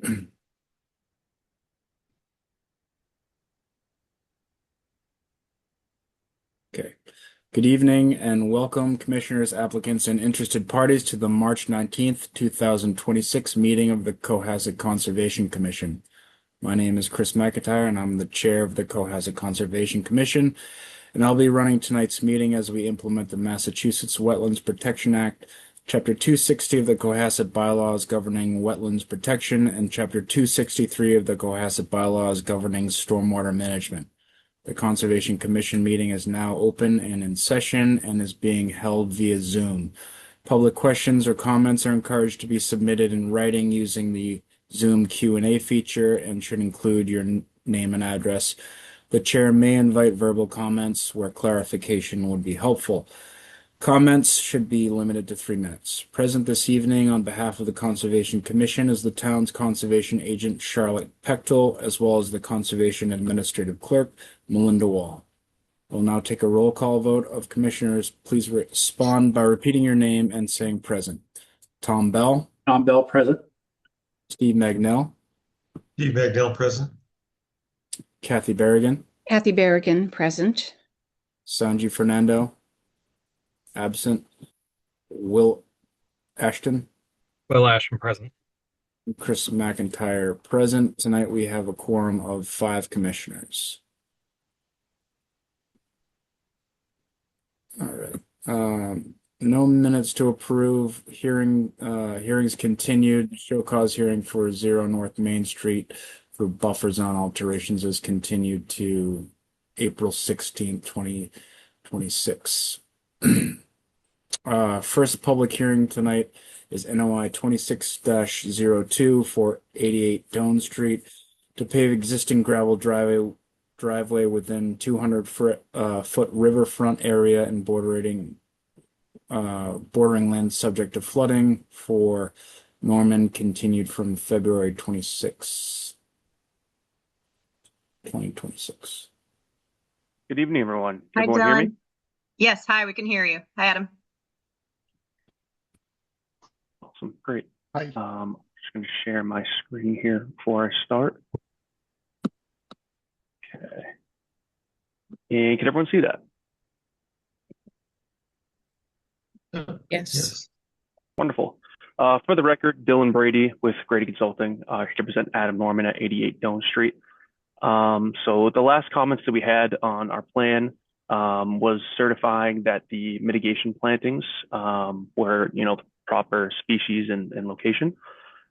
Okay. Good evening and welcome, commissioners, applicants, and interested parties to the March 19th, 2026 meeting of the Cohasset Conservation Commission. My name is Chris McIntyre, and I'm the chair of the Cohasset Conservation Commission, and I'll be running tonight's meeting as we implement the Massachusetts Wetlands Protection Act, Chapter 260 of the Cohasset Bylaws governing wetlands protection, and Chapter 263 of the Cohasset Bylaws governing stormwater management. The Conservation Commission meeting is now open and in session and is being held via Zoom. Public questions or comments are encouraged to be submitted in writing using the Zoom Q&A feature and should include your name and address. The chair may invite verbal comments where clarification would be helpful. Comments should be limited to 3 minutes. Present this evening on behalf of the Conservation Commission is the town's conservation agent, Charlotte Pechtel, as well as the Conservation Administrative Clerk, Melinda Wall. We'll now take a roll call vote of commissioners. Please respond by repeating your name and saying present. Tom Bell. Tom Bell, present. Steve Magnell. Steve Magnell, present. Kathy Berrigan. Kathy Berrigan, present. Sanji Fernando. Absent. Will Ashton. Will Ashton, present. Chris McIntyre, present. Tonight we have a quorum of 5 commissioners. All right. No minutes to approve. Hearings continued. Show cause hearing for 0 North Main Street for buffer zone alterations is continued to April 16th, 2026. First public hearing tonight is NOI 26-02 for 88 Doane Street to pave existing gravel driveway within 200-foot riverfront area and bordering land subject to flooding for Norman, continued from February 26, 2026. Good evening, everyone. Hi, Can everyone hear me? John. Yes, hi, we can hear you. Hi, Adam. Awesome, great. Hi. I'm just going to share my screen here before I start. Okay. And can everyone see that? Yes. Wonderful. For the record, Dylan Brady with Grady Consulting. I represent Adam Norman at 88 Doane Street. So the last comments that we had on our plan was certifying that the mitigation plantings were, the proper species and location.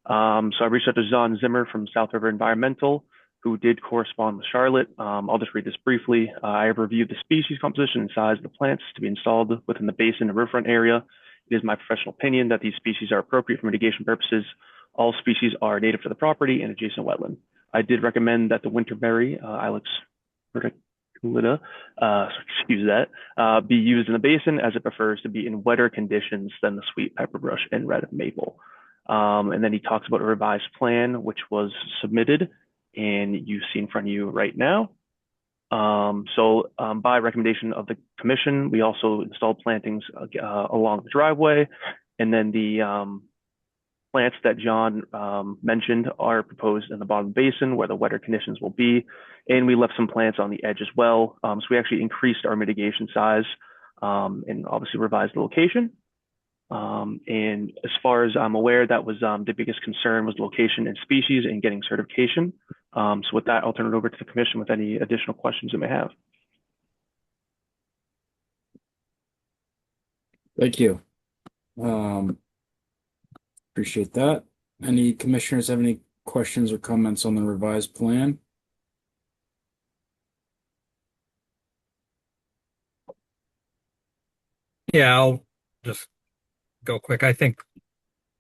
So I reached out to Zahn Zimmer from South River Environmental, who did correspond with Charlotte. I'll just read this briefly. I have reviewed the species composition and size of the plants to be installed within the basin and riverfront area. It is my professional opinion that these species are appropriate for mitigation purposes. All species are native to the property and adjacent wetland. I did recommend that the winterberry, Ilex verticulata, be used in the basin as it prefers to be in wetter conditions than the sweet pepperbrush and red maple. And then he talks about a revised plan, which was submitted and you see in front of you right now. So by recommendation of the commission, we also installed plantings along the driveway, and then the plants that John mentioned are proposed in the bottom basin where the wetter conditions will be, and we left some plants on the edge as well. So we actually increased our mitigation size and obviously revised the location. And as far as I'm aware, that was the biggest concern was location and species and getting certification. So with that, I'll turn it over to the commission with any additional questions you may have. Thank you. Appreciate that. Any commissioners have any questions or comments on the revised plan? Yeah, I'll just go quick. I think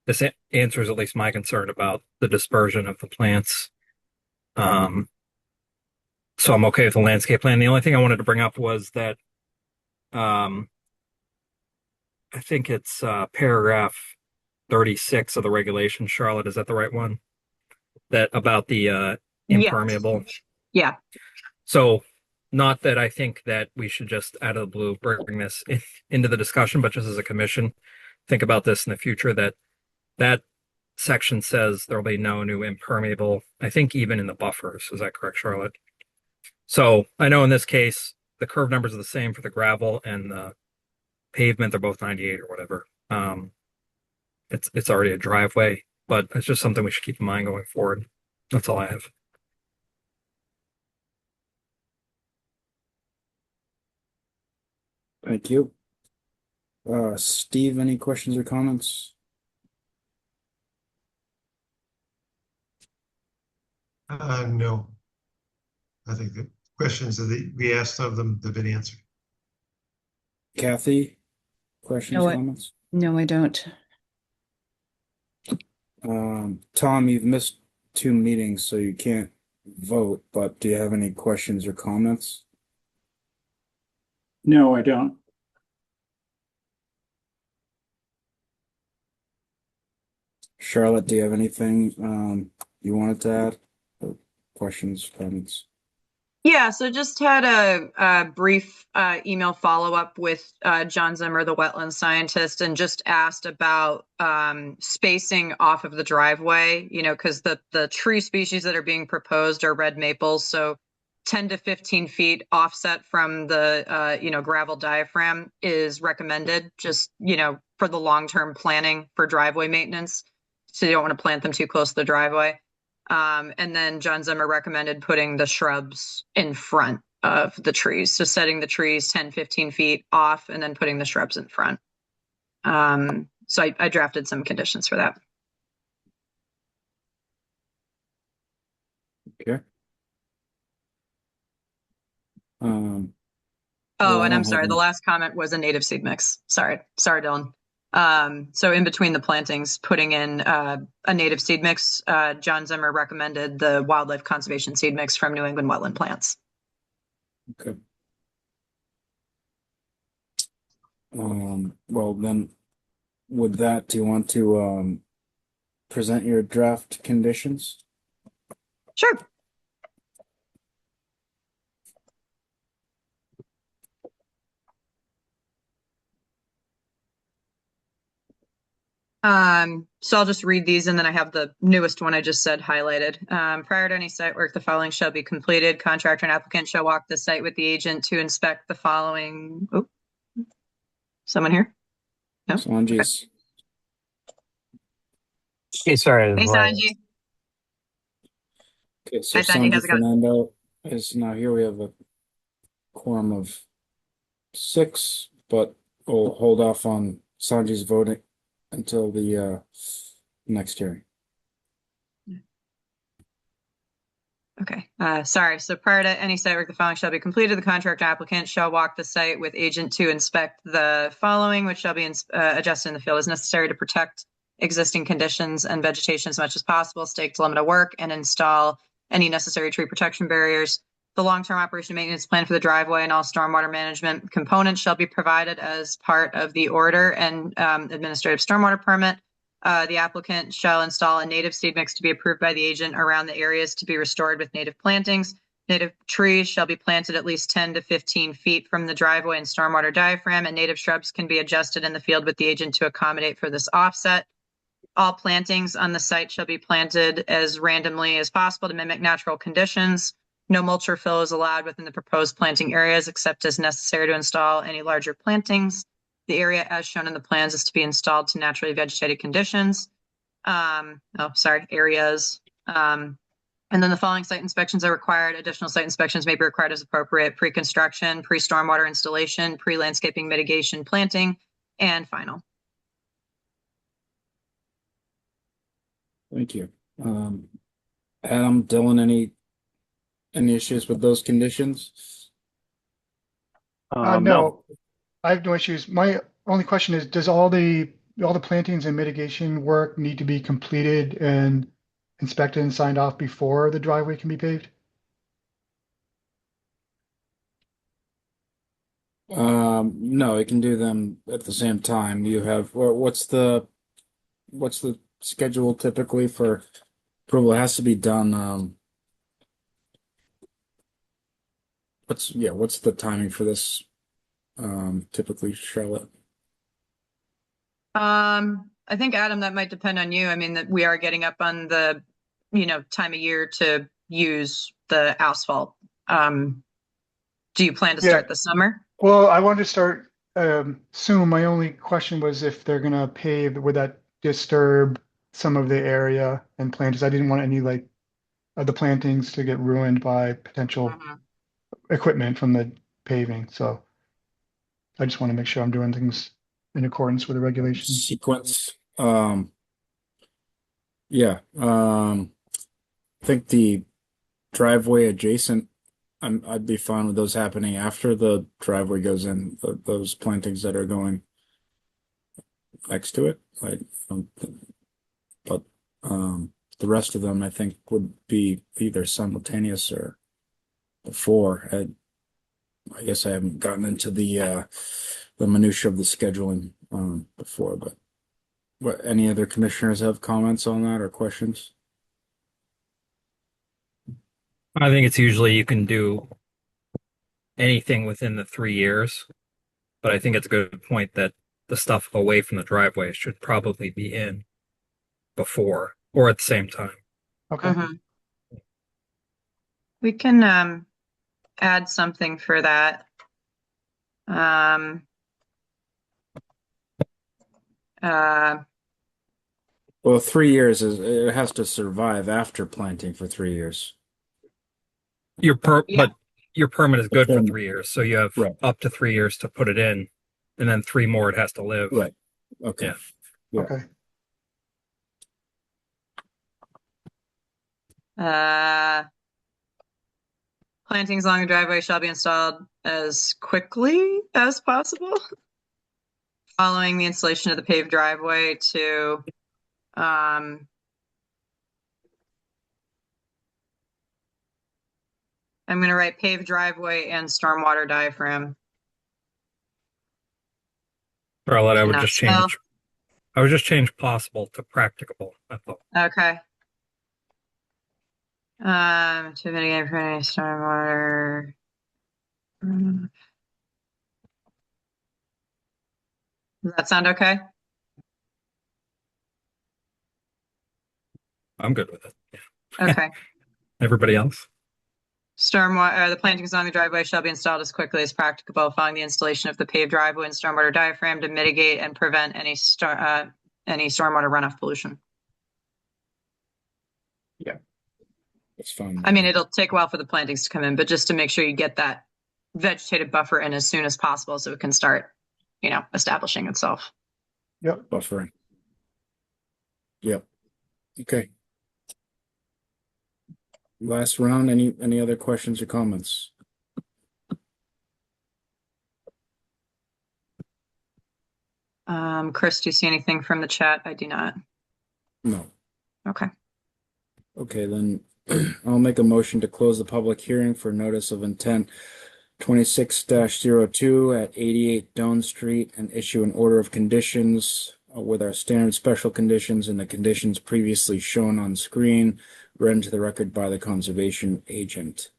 this answers at least my concern about the dispersion of the plants. So I'm okay with the landscape plan. The only thing I wanted to bring up was that I think it's paragraph 36 of the regulation. Charlotte, is that the right one? That about the impermeable? Yeah. So not that I think that we should just out of the blue bring this into the discussion, but just as a commission, think about this in the future, that section says there'll be no new impermeable, I think even in the buffers. Is that correct, Charlotte? So I know in this case, the curve numbers are the same for the gravel and the pavement. They're both 98 or whatever. It's already a driveway, but it's just something we should keep in mind going forward. That's all I have. Thank you. Steve, any questions or comments? No. I think the questions that we asked of them have been answered. Kathy, questions, No, comments? No, I don't. Tom, you've missed 2 meetings, so you can't vote, but do you have any questions or comments? No, I don't. Charlotte, do you have anything you wanted to add? Or questions, comments? Yeah, so just had a brief email follow-up with John Zimmer, the wetland scientist, and just asked about spacing off of the driveway, because the tree species that are being proposed are red maples, so 10 to 15 feet offset from the gravel diaphragm is recommended, just for the long-term planning for driveway maintenance. So you don't want to plant them too close to the driveway. And then John Zimmer recommended putting the shrubs in front of the trees. So setting the trees 10, 15 feet off and then putting the shrubs in front. So I drafted some conditions for that. Okay. Oh, Well, I and don't I'm sorry, have the any- last comment was a native seed mix. Sorry, Dylan. So in between the plantings, putting in a native seed mix, John Zimmer recommended the wildlife conservation seed mix from New England Wetland Plants. Okay. Well then, with that, do you want to present your draft conditions? Sure. So I'll just read these and then I have the newest one I just said highlighted. Prior to any site work, the following shall be completed. Contractor and applicant shall walk the site with the agent to inspect the following. Oh, someone here? No? Sanji's. Hey, sorry. Hey, Sanji. Okay, so Hi, Sanji. Sanji How's it going? Fernando is now here. We have a quorum of 6, but we'll hold off on Sanji's voting until the next hearing. Okay, sorry. So prior to any site work, the following shall be completed. The contractor applicant shall walk the site with agent to inspect the following, which shall be adjusted in the field as necessary to protect existing conditions and vegetation as much as possible, stake to limit of work, and install any necessary tree protection barriers. The long-term operation and maintenance plan for the driveway and all stormwater management components shall be provided as part of the order and administrative stormwater permit. The applicant shall install a native seed mix to be approved by the agent around the areas to be restored with native plantings. Native trees shall be planted at least 10 to 15 feet from the driveway and stormwater diaphragm, and native shrubs can be adjusted in the field with the agent to accommodate for this offset. All plantings on the site shall be planted as randomly as possible to mimic natural conditions. No mulch or fill is allowed within the proposed planting areas except as necessary to install any larger plantings. The area as shown in the plans is to be installed to naturally vegetated conditions. Areas. And then the following site inspections are required. Additional site inspections may be required as appropriate: pre-construction, pre-stormwater installation, pre-landscaping mitigation, planting, and final. Thank you. Adam, Dylan, any issues with those conditions? No, I have no issues. My only question is, does all the plantings and mitigation work need to be completed and inspected and signed off before the driveway can be paved? No, you can do them at the same time. You have, what's the schedule typically for approval? It has to be done. What's the timing for this? Typically, Charlotte. I think Adam, that might depend on you. I mean, that we are getting up on the, time of year to use the asphalt. Do you plan to Yeah. start this summer? Well, I wanted to start soon. My only question was if they're gonna pave, would that disturb some of the area and planters? I didn't want any like the plantings to get ruined by potential Mhm. equipment from the paving. So I just want to make sure I'm doing things in accordance with the regulations. Sequence. Yeah. I think the driveway adjacent, I'd be fine with those happening after the driveway goes in. Those plantings that are going next to it, but the rest of them I think would be either simultaneous or before. I guess I haven't gotten into the minutia of the scheduling before, but any other commissioners have comments on that or questions? I think it's usually you can do anything within the 3 years, but I think it's a good point that the stuff away from the driveway should probably be in before or at the same time. Okay. Mhm. We can add something for that. Uh, Well, 3 years it has to survive after planting for 3 years. Your Yeah. but your permit is good for Permit. 3 years, so you have Right. up to 3 years to put it in, and then 3 more it has to live. Right. Okay. Yeah. Yeah. Okay. Plantings along the driveway shall be installed as quickly as possible. Following the installation of the paved driveway to, I'm gonna write paved driveway and stormwater diaphragm. Charlotte, Not I would just change possible to practicable. I thought. Okay. To mitigate for any stormwater. Does that sound okay? I'm good with it. Yeah. Okay. Everybody else? Stormwater, the plantings along the driveway shall be installed as quickly as practicable following the installation of the paved driveway and stormwater diaphragm to mitigate and prevent any stormwater runoff pollution. That's fine. I mean, it'll take a while for the plantings to come in, but just to make sure you get that vegetative buffer in as soon as possible so it can start, establishing itself. Yep. Buffering. Yep. Okay. Last round. Any other questions or comments? Chris, do you see anything from the chat? I do not. No. Okay. Okay, then I'll make a motion to close the public hearing for notice of intent 26-02 at 88 Doan Street and issue an order of conditions with our standard special conditions and the conditions previously shown on screen read into the record by the conservation agent.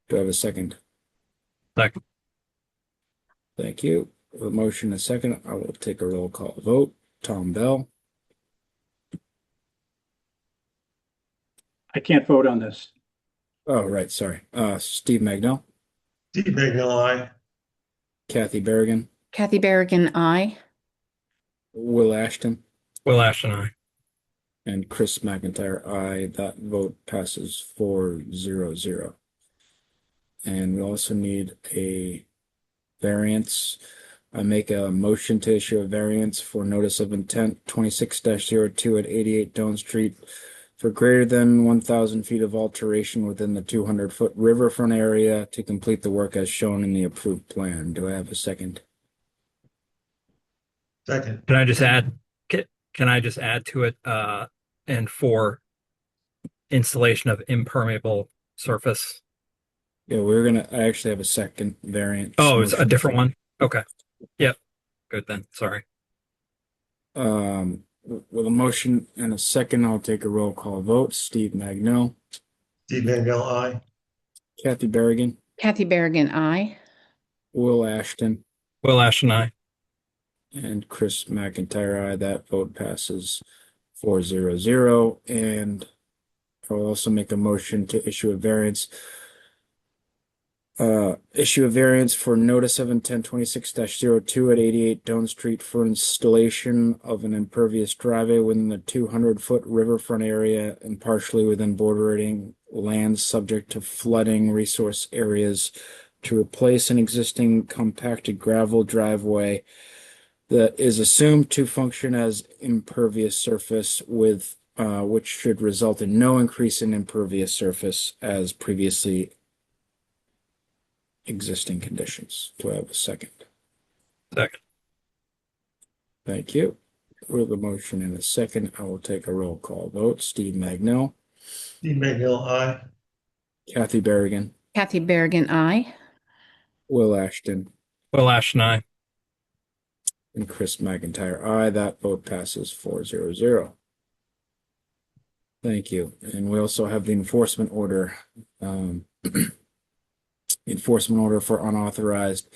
Do I have a second? Second. Thank you. With a motion and a second, I will take a roll call vote. Tom Bell, I can't vote on this. oh, right, sorry. Steve Magnell, Steve Bagnell, aye. Kathy Berrigan, Kathy Berrigan, aye. Will Ashton, Will Ashton, I. and Chris McIntyre, aye. That vote passes 4-0-0. And we also need a variance. I make a motion to issue a variance for notice of intent 26-02 at 88 Doan Street for greater than 1,000 feet of alteration within the 200-foot riverfront area to complete the work as shown in the approved plan. Do I have a second? Second. Can I just add? Can I just add to it? And for installation of impermeable surface. Yeah, I actually have a second variant. Oh, it's a different one. Okay. Yep. Good then. Sorry. With a motion and a second, I'll take a roll call vote. Steve Magnell, Steve Bagnell, aye. Kathy Berrigan, Kathy Berrigan, aye. Will Ashton, Will Ashton, I. And Chris McIntyre, aye. That vote passes 4-0-0. And I'll also make a motion to issue a variance. Issue a variance for notice of intent 26-02 at 88 Doan Street for installation of an impervious driveway within the 200-foot riverfront area and partially within bordering lands subject to flooding resource areas to replace an existing compacted gravel driveway that is assumed to function as impervious surface with which should result in no increase in impervious surface as previously existing conditions. Do I have a second? Second. Thank you. With a motion and a second, I will take a roll call vote. Steve Magnell, Steve Magnell, aye. Kathy Berrigan, Kathy Berrigan, I. Will Ashton, Will Ashton, aye. and Chris McIntyre, aye. That vote passes 4-0-0. Thank you. And we also have the enforcement order. Enforcement order for unauthorized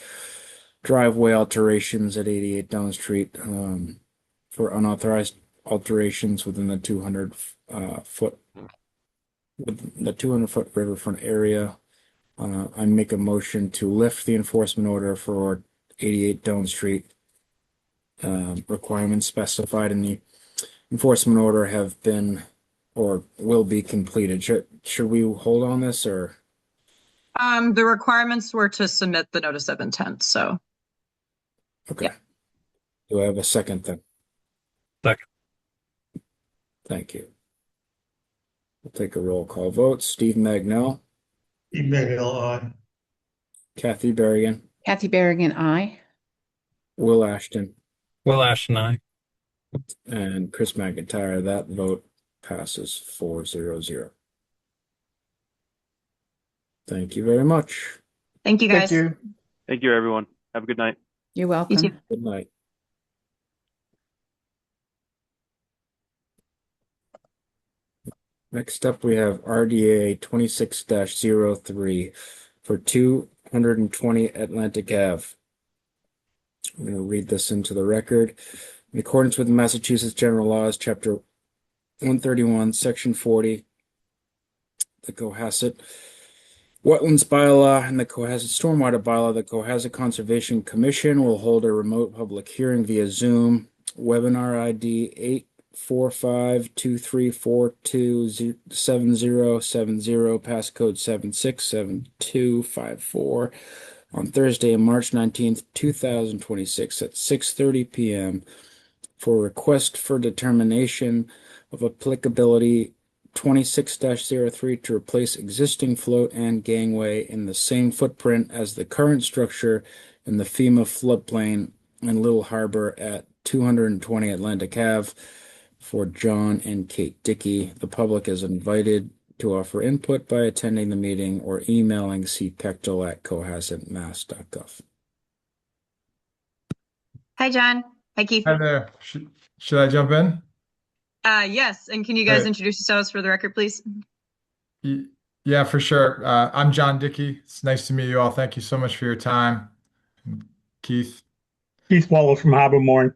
driveway alterations at 88 Down Street, for unauthorized alterations within the 200-foot riverfront area. I make a motion to lift the enforcement order for 88 Doan Street. Requirements specified in the enforcement order have been or will be completed. Should we hold on this or? The requirements were to submit the notice of intent, so. Okay. Yeah. Do I have a second then? Second. Thank you. We'll take a roll call vote. Steve Magnell, Steve Magnell, aye. Kathy Berrigan, Kathy Berrigan, I. Will Ashton, Will Ashton, aye. and Chris McIntyre. That vote passes 4-0-0. Thank you very much. Thank you, Thank guys. you. Thank you, everyone. Have a good night. You're You welcome. too. Good night. Next up, we have RDA 26-03 for 220 Atlantic Ave. I'm going to read this into the record. In accordance with Massachusetts General Laws, Chapter 131, Section 40, the Cohasset Wetlands Bylaw and the Cohasset Stormwater Bylaw, the Cohasset Conservation Commission will hold a remote public hearing via Zoom. Webinar ID 845-2342-7070, passcode 767254, on Thursday, March 19th, 2026 at 6:30 p.m. for request for determination of applicability 26-03 to replace existing float and gangway in the same footprint as the current structure in the FEMA floodplain in Little Harbor at 220 Atlantic Ave for John and Kate Dickey. The public is invited to offer input by attending the meeting or emailing cpechtel@cohassetmass.gov. Hi, John. Hi, Keith. Hi there. Should I jump in? Yes, and can you guys Great. introduce yourselves for the record, please? Yeah, for sure. I'm John Dickey. It's nice to meet you all. Thank you so much for your time. Keith. Keith Wallow from Harbormorn.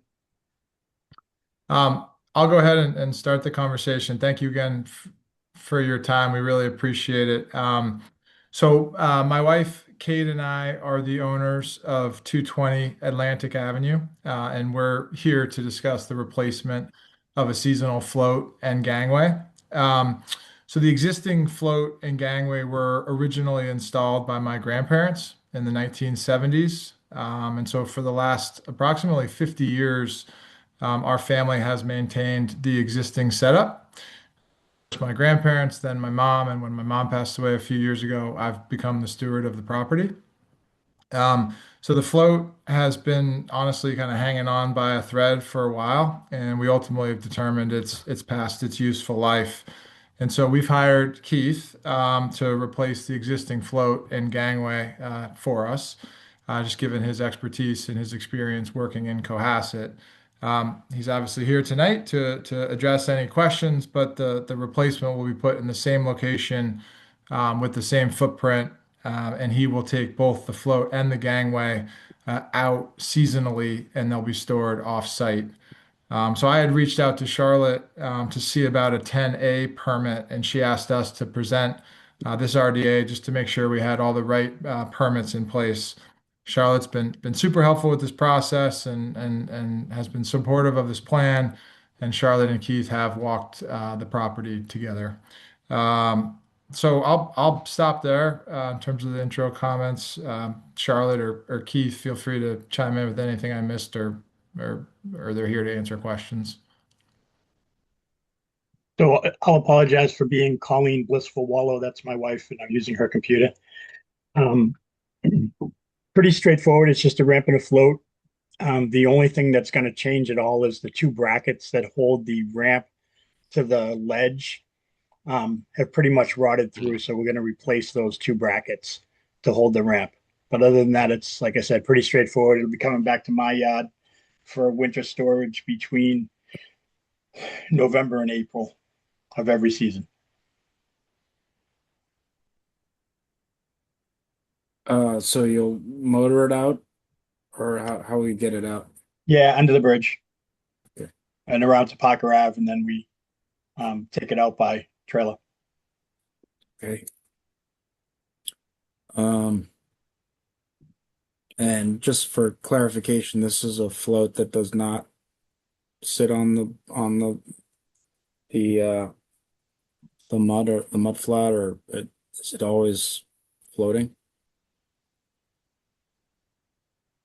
I'll go ahead and start the conversation. Thank you again for your time. We really appreciate it. My wife, Kate, and I are the owners of 220 Atlantic Avenue, and we're here to discuss the replacement of a seasonal float and gangway. So the existing float and gangway were originally installed by my grandparents in the 1970s. And so for the last approximately 50 years, our family has maintained the existing setup. My grandparents, then my mom, and when my mom passed away a few years ago, I've become the steward of the property. So the float has been honestly kind of hanging on by a thread for a while, and we ultimately have determined it's past its useful life. And so we've hired Keith to replace the existing float and gangway for us, just given his expertise and his experience working in Cohasset. He's obviously here tonight to address any questions, but the replacement will be put in the same location with the same footprint, and he will take both the float and the gangway out seasonally, and they'll be stored off-site. So I had reached out to Charlotte to see about a 10A permit, and she asked us to present this RDA just to make sure we had all the right permits in place. Charlotte's been super helpful with this process and has been supportive of this plan. And Charlotte and Keith have walked the property together. So I'll stop there in terms of the intro comments. Charlotte or Keith, feel free to chime in with anything I missed or they're here to answer questions. So I'll apologize for being Colleen Blissful Wallow. That's my wife, and I'm using her computer. Um, Pretty straightforward. It's just a ramp and a float. The only thing that's going to change at all is the two brackets that hold the ramp to the ledge have pretty much rotted through. So we're going to replace those two brackets to hold the ramp. But other than that, it's, like I said, pretty straightforward. It'll be coming back to my yard for winter storage between November and April of every season. So you'll motor it out, or how we get it out? Yeah, under the bridge. Okay. And around to Parker Ave, and then we take it out by trailer. Okay. And just for clarification, this is a float that does not sit on the mud or the mud flat, or is it always floating?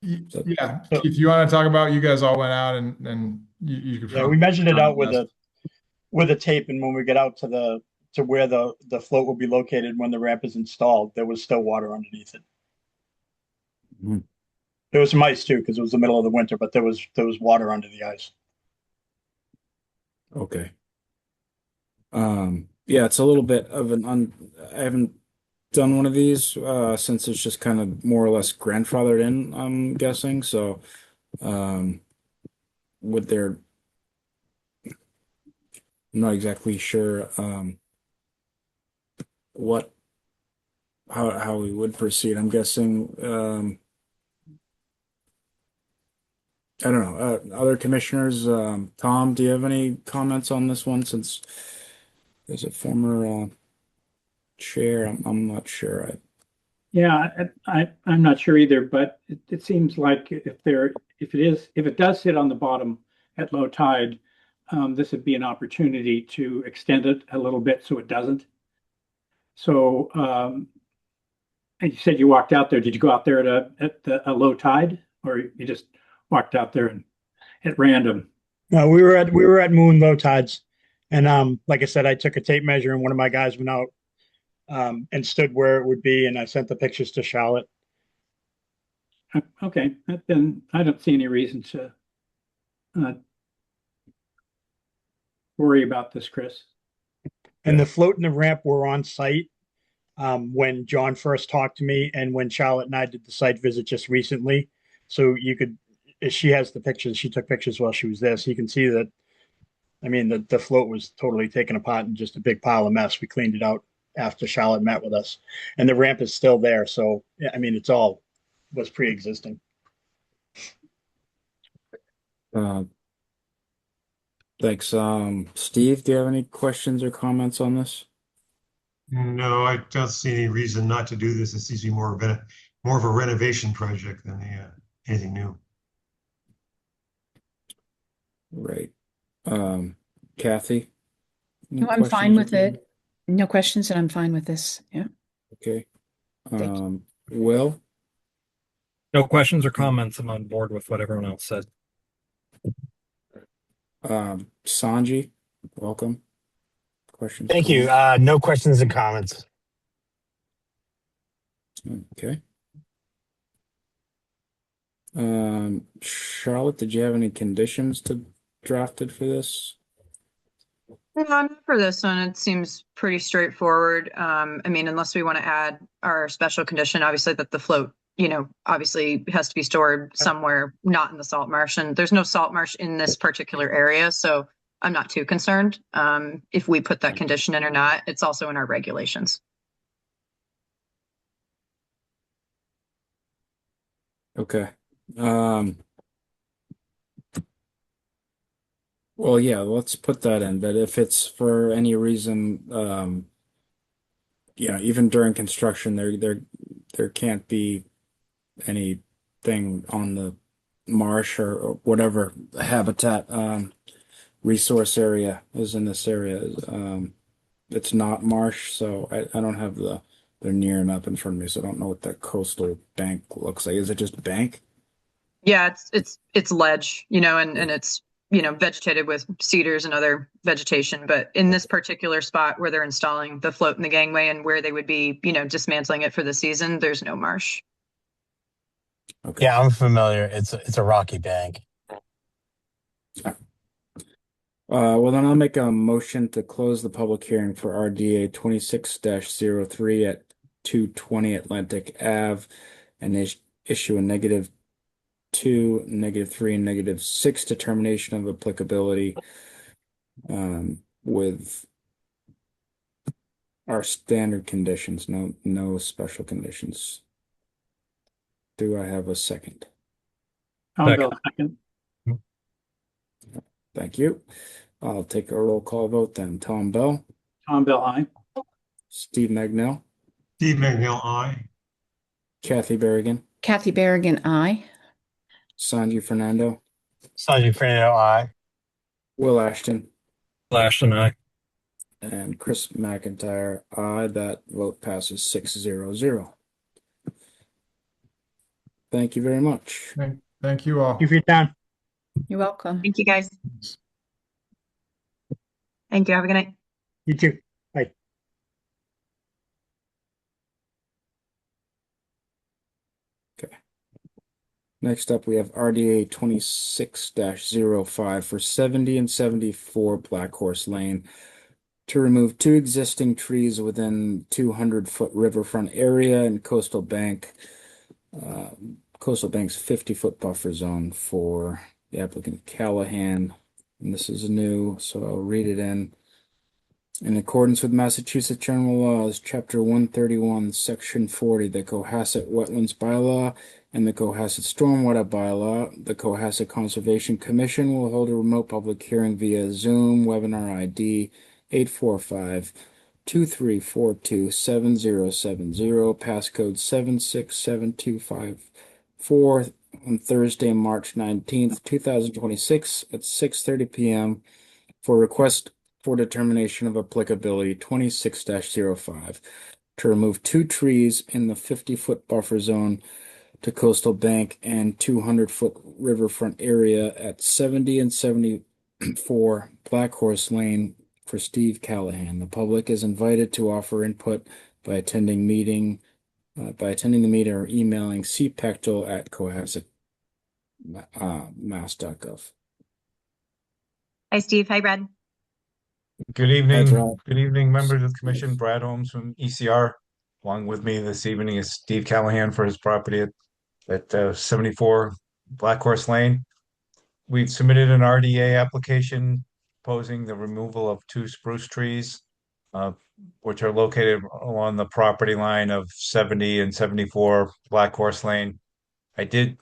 Yeah, Keith, you want to talk about, you guys all went out and you could. Yeah, we measured it out with a tape, and when we get out to where the float will be located when the ramp is installed, there was still water underneath it. Mhm. There was some ice too, because it was the middle of the winter, but there was water under the ice. Okay. Yeah, it's a little bit of I haven't done one of these since it's just kind of more or less grandfathered in, I'm guessing. So, would there, I'm not exactly sure how we would proceed. I'm guessing I don't know. Other commissioners, Tom, do you have any comments on this one since there's a former chair? I'm not sure. Yeah, I'm not sure either, but it seems like if it does sit on the bottom at low tide, this would be an opportunity to extend it a little bit so it doesn't. So, and you said you walked out there. Did you go out there at a low tide, or you just walked out there and at random? No, we were at Moon low tides, and like I said, I took a tape measure, and one of my guys went out and stood where it would be, and I sent the pictures to Charlotte. Okay, then I don't see any reason to worry about this, Chris. And the float and the ramp were on site when John first talked to me, and when Charlotte and I did the site visit just recently. So you could, she has the pictures. She took pictures while she was there, so you can see that. I mean, the float was totally taken apart and just a big pile of mess. We cleaned it out after Charlotte met with us, and the ramp is still there. So I mean, it's all was pre-existing. Thanks. Steve, do you have any questions or comments on this? No, I don't see any reason not to do this. It seems to be more of a renovation project than anything new. Right. Kathy? Any No, I'm fine questions or with it. No questions, and I'm fine with this. Yeah. Okay. Thank you. Will? No questions or comments. I'm on board with what everyone else said. Sanji, welcome. Questions? Thank you. comments? No questions and comments. Okay. Charlotte, did you have any conditions drafted for this? No, not for this one. It seems pretty straightforward. I mean, unless we want to add our special condition, obviously that the float, obviously has to be stored somewhere not in the salt marsh, and there's no salt marsh in this particular area, so I'm not too concerned if we put that condition in or not. It's also in our regulations. Okay. Um, well, yeah, let's put that in. But if it's for any reason, even during construction, there can't be anything on the marsh or whatever habitat resource area is in this area. It's not marsh, so I don't have the near map in front of me, so I don't know what that coastal bank looks like. Is it just bank? Yeah, it's ledge, and it's, vegetated with cedars and other vegetation. But in this particular spot where they're installing the float in the gangway and where they would be, dismantling it for the season, there's no marsh. Okay. Yeah, I'm familiar. It's a rocky bank. Well, then I'll make a motion to close the public hearing for RDA 26-03 at 220 Atlantic Ave and issue a -2, -3, and -6 determination of applicability with our standard conditions, no special conditions. Do I have a second? Tom Bell, second. Thank you. I'll take a roll call vote then. Tom Bell, Tom Bell, aye. Steve Magnell, Steve McNeil, aye. Kathy Berrigan, Kathy Berrigan, aye. Sanji Fernando, Sanjay Fernando, aye. Will Ashton, Flash and I. and Chris McIntyre, aye. That vote passes 6-0-0. Thank you very much. Thank you all. Thank you for your time. You're welcome. Thank you, guys. Thank you. Have a good night. You too. Bye. Next up, we have RDA 26-05 for 70 and 74 Black Horse Lane to remove 2 existing trees within 200-foot riverfront area and Coastal Bank's 50-foot buffer zone for the applicant Callahan. And this is new, so I'll read it in. In accordance with Massachusetts General Laws, Chapter 131, Section 40, the Cohasset Wetlands Bylaw, and the Cohasset Stormwater Bylaw, the Cohasset Conservation Commission will hold a remote public hearing via Zoom webinar ID 845-2342-7070, passcode 7672554 on Thursday, March 19th, 2026 at 6:30 p.m. for request for determination of applicability 26-05 to remove 2 trees in the 50-foot buffer zone to Coastal Bank and 200-foot riverfront area at 70 and 74 Black Horse Lane for Steve Callahan. The public is invited to offer input by attending the meeting or emailing cpectel@cohassetmass.gov. Hi, Steve. Hi, Brad. Good Hi, evening. Brad. Good evening, members of the commission. Brad Holmes from ECR. Along with me this evening is Steve Callahan for his property at 74 Black Horse Lane. We've submitted an RDA application proposing the removal of 2 spruce trees, which are located along the property line of 70 and 74 Black Horse Lane. I did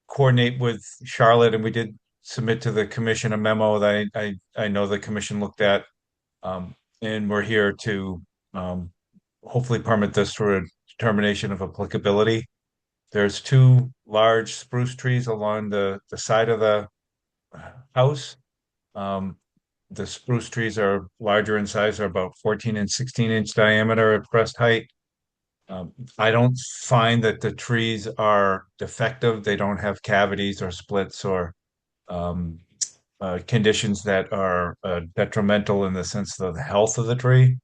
coordinate with Charlotte and we did submit to the commission a memo that I know the commission looked at. And we're here to hopefully permit this for a determination of applicability. There's 2 large spruce trees along the side of the house. The spruce trees are larger in size, are about 14 and 16-inch diameter at crest height. I don't find that the trees are defective. They don't have cavities or splits or conditions that are detrimental in the sense of the health of the tree.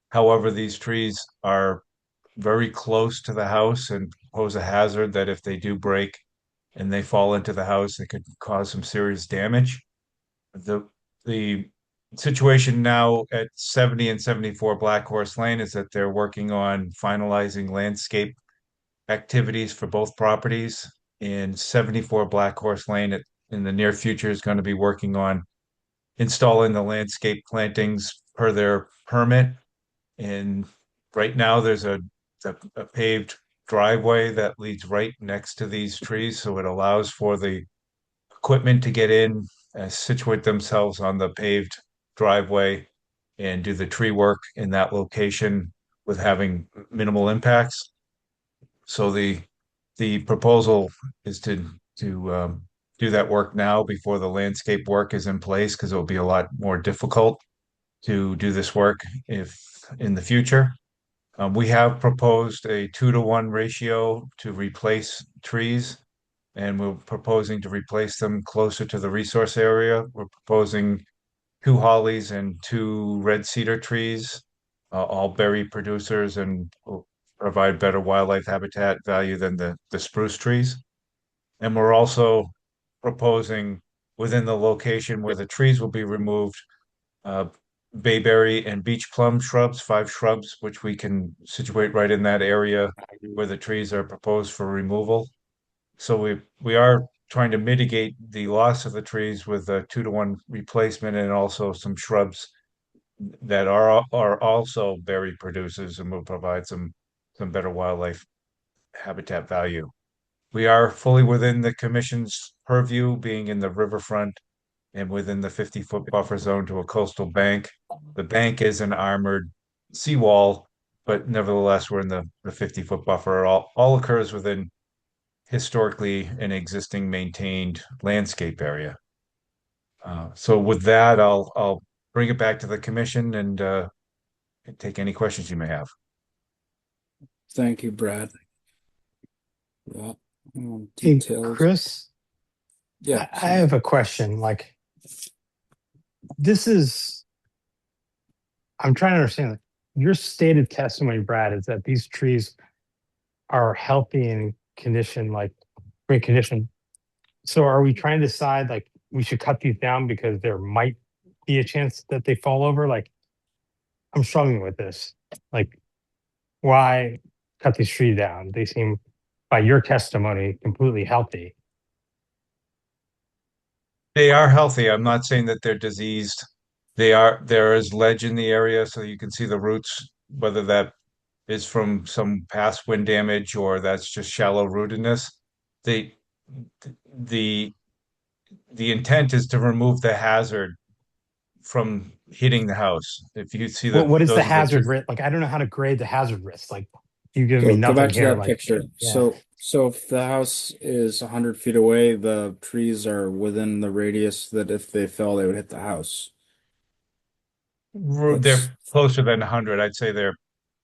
However, these trees are very close to the house and pose a hazard that if they do break and they fall into the house, they could cause some serious damage. The situation now at 70 and 74 Black Horse Lane is that they're working on finalizing landscape activities for both properties. In 74 Black Horse Lane, in the near future, is going to be working on installing the landscape plantings per their permit. And right now there's a paved driveway that leads right next to these trees, so it allows for the equipment to get in and situate themselves on the paved driveway and do the tree work in that location with having minimal impacts. So the proposal is to do that work now before the landscape work is in place, because it will be a lot more difficult to do this work if in the future. We have proposed a 2-to-1 ratio to replace trees, and we're proposing to replace them closer to the resource area. We're proposing 2 hollies and 2 red cedar trees, all berry producers and will provide better wildlife habitat value than the spruce trees. And we're also proposing within the location where the trees will be removed, bayberry and beach plum shrubs, 5 shrubs, which we can situate right in that area where the trees are proposed for removal. So we are trying to mitigate the loss of the trees with a 2-to-1 replacement, and also some shrubs that are also berry producers and will provide some better wildlife habitat value. We are fully within the commission's purview, being in the riverfront and within the 50-foot buffer zone to a coastal bank. The bank is an armored seawall, but nevertheless, we're in the 50-foot buffer. All occurs within historically an existing maintained landscape area. So with that, I'll bring it back to the commission and take any questions you may have. Thank you, Brad. Yeah. Hey, Details. Chris, Yeah. I have a question. Like, I'm trying to understand. Like, your stated testimony, Brad, is that these trees are healthy and condition, like great condition. So are we trying to decide like we should cut these down because there might be a chance that they fall over? Like, I'm struggling with this. Like, why cut these trees down? They seem, by your testimony, completely healthy. They are healthy. I'm not saying that they're diseased. There is ledge in the area, so you can see the roots, whether that is from some past wind damage or that's just shallow rootedness. The intent is to remove the hazard from hitting the house. If you see that, What is the hazard risk? Like, I don't know how to grade the hazard risk. Like, you give me Go nothing back to here. that Like, picture. yeah. So if the house is 100 feet away, the trees are within the radius that if they fell, they would hit the house. They're closer than 100. I'd say they're,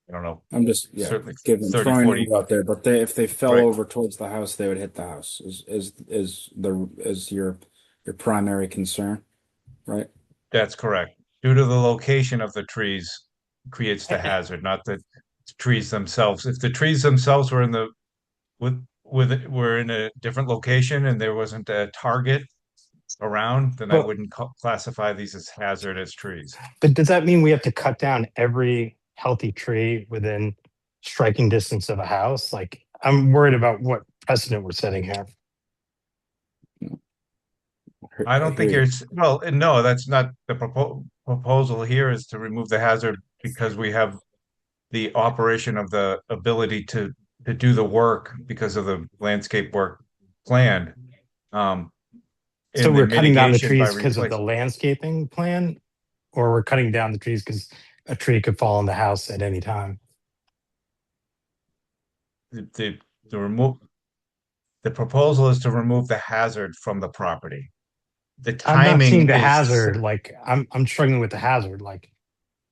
I don't know, I'm just certainly 30, throwing 40. it out there, but if they fell Right. over towards the house, they would hit the house. Is your primary concern, right? That's correct. Due to the location of the trees creates the hazard, not the trees themselves. If the trees themselves were were in a different location and there wasn't a target around, then I But- wouldn't classify these as hazardous trees. But does that mean we have to cut down every healthy tree within striking distance of a house? Like, I'm worried about what precedent we're setting here. I don't think well, no, that's not the proposal here is to remove the hazard because we have the operation of the ability to do the work because of the landscape work planned. So we're cutting down the trees because of the replacing- landscaping plan, or we're cutting down the trees because a tree could fall in the house at any time. the proposal is to remove the hazard from the property. The I'm not timing seeing the is- hazard. Like, I'm struggling with the hazard. Like,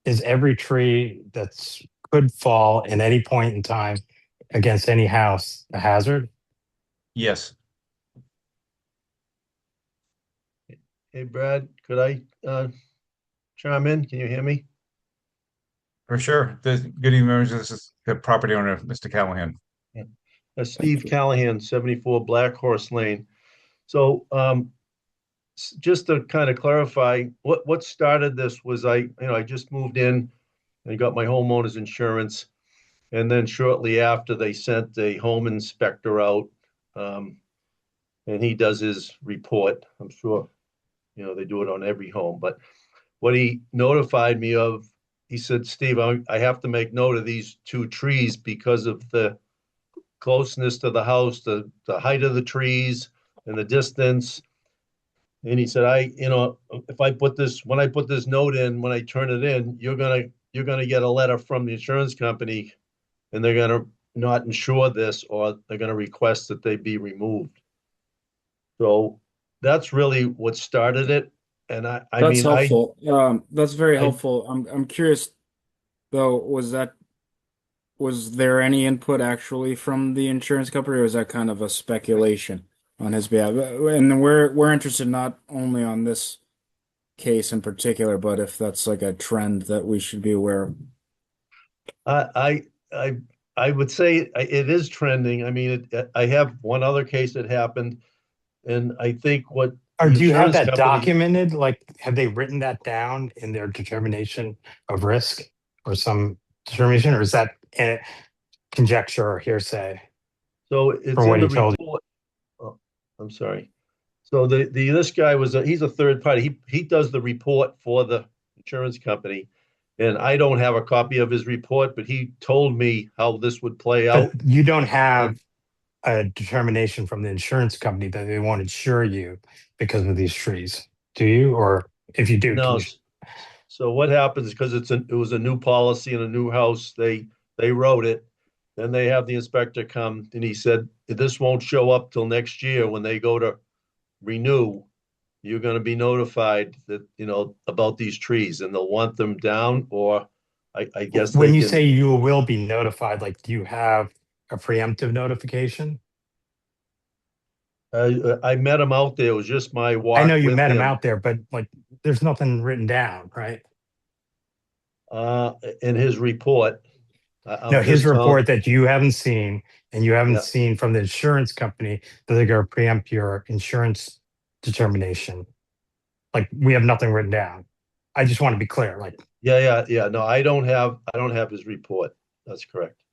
is every tree that's could fall at any point in time against any house a hazard? Yes. Hey, Brad, could I chime in? Can you hear me? For sure. Good evening, members. This is the property owner, Mr. Callahan. Steve Callahan, 74 Black Horse Lane. So just to kind of clarify, what started this was I just moved in and got my homeowner's insurance. And then shortly after, they sent a home inspector out, and he does his report. I'm sure, they do it on every home. But what he notified me of, he said, Steve, I have to make note of these 2 trees because of the closeness to the house, the height of the trees and the distance. And he said, if I put this, when I put this note in, when I turn it in, you're gonna get a letter from the insurance company and they're gonna not insure this, or they're gonna request that they be removed. So that's really what started it. And I That's mean, helpful. That's very I- helpful. I'm curious though, was there any input actually from the insurance company, or was that kind of a speculation on his behalf? And we're interested not only on this case in particular, but if that's like a trend that we should be aware of. I would say it is trending. I mean, I have one other case that happened, and I think what Or the do you have insurance that company, documented? Like, have they written that down in their determination of risk or some determination, or is that conjecture or hearsay so it's from in what the he told you? report. Oh, I'm sorry. So this guy he's a third party. He does the report for the insurance company, and I don't have a copy of his report, but he told me how this would play But out. you don't have And a determination from the insurance company that they won't insure you because of these trees, do you? Or if you do, can no, you? so what happens, because it was a new policy in a new house, they wrote it. Then they have the inspector come, and he said, this won't show up till next year when they go to renew. You're gonna be notified that, about these trees, and they'll want them down, or I guess When they you can. say you will be notified, like, do you have a preemptive notification? I met him out there. It was just my I walk know you with met him him. out there, but like, there's nothing written down, right? In his report. I'm No, his just telling- report that you haven't seen, and you haven't Yeah. seen from the insurance company that they're going to preempt your insurance determination. Like, we have nothing written down. I just want to be clear. Like, Yeah. No, I don't have his report. That's correct.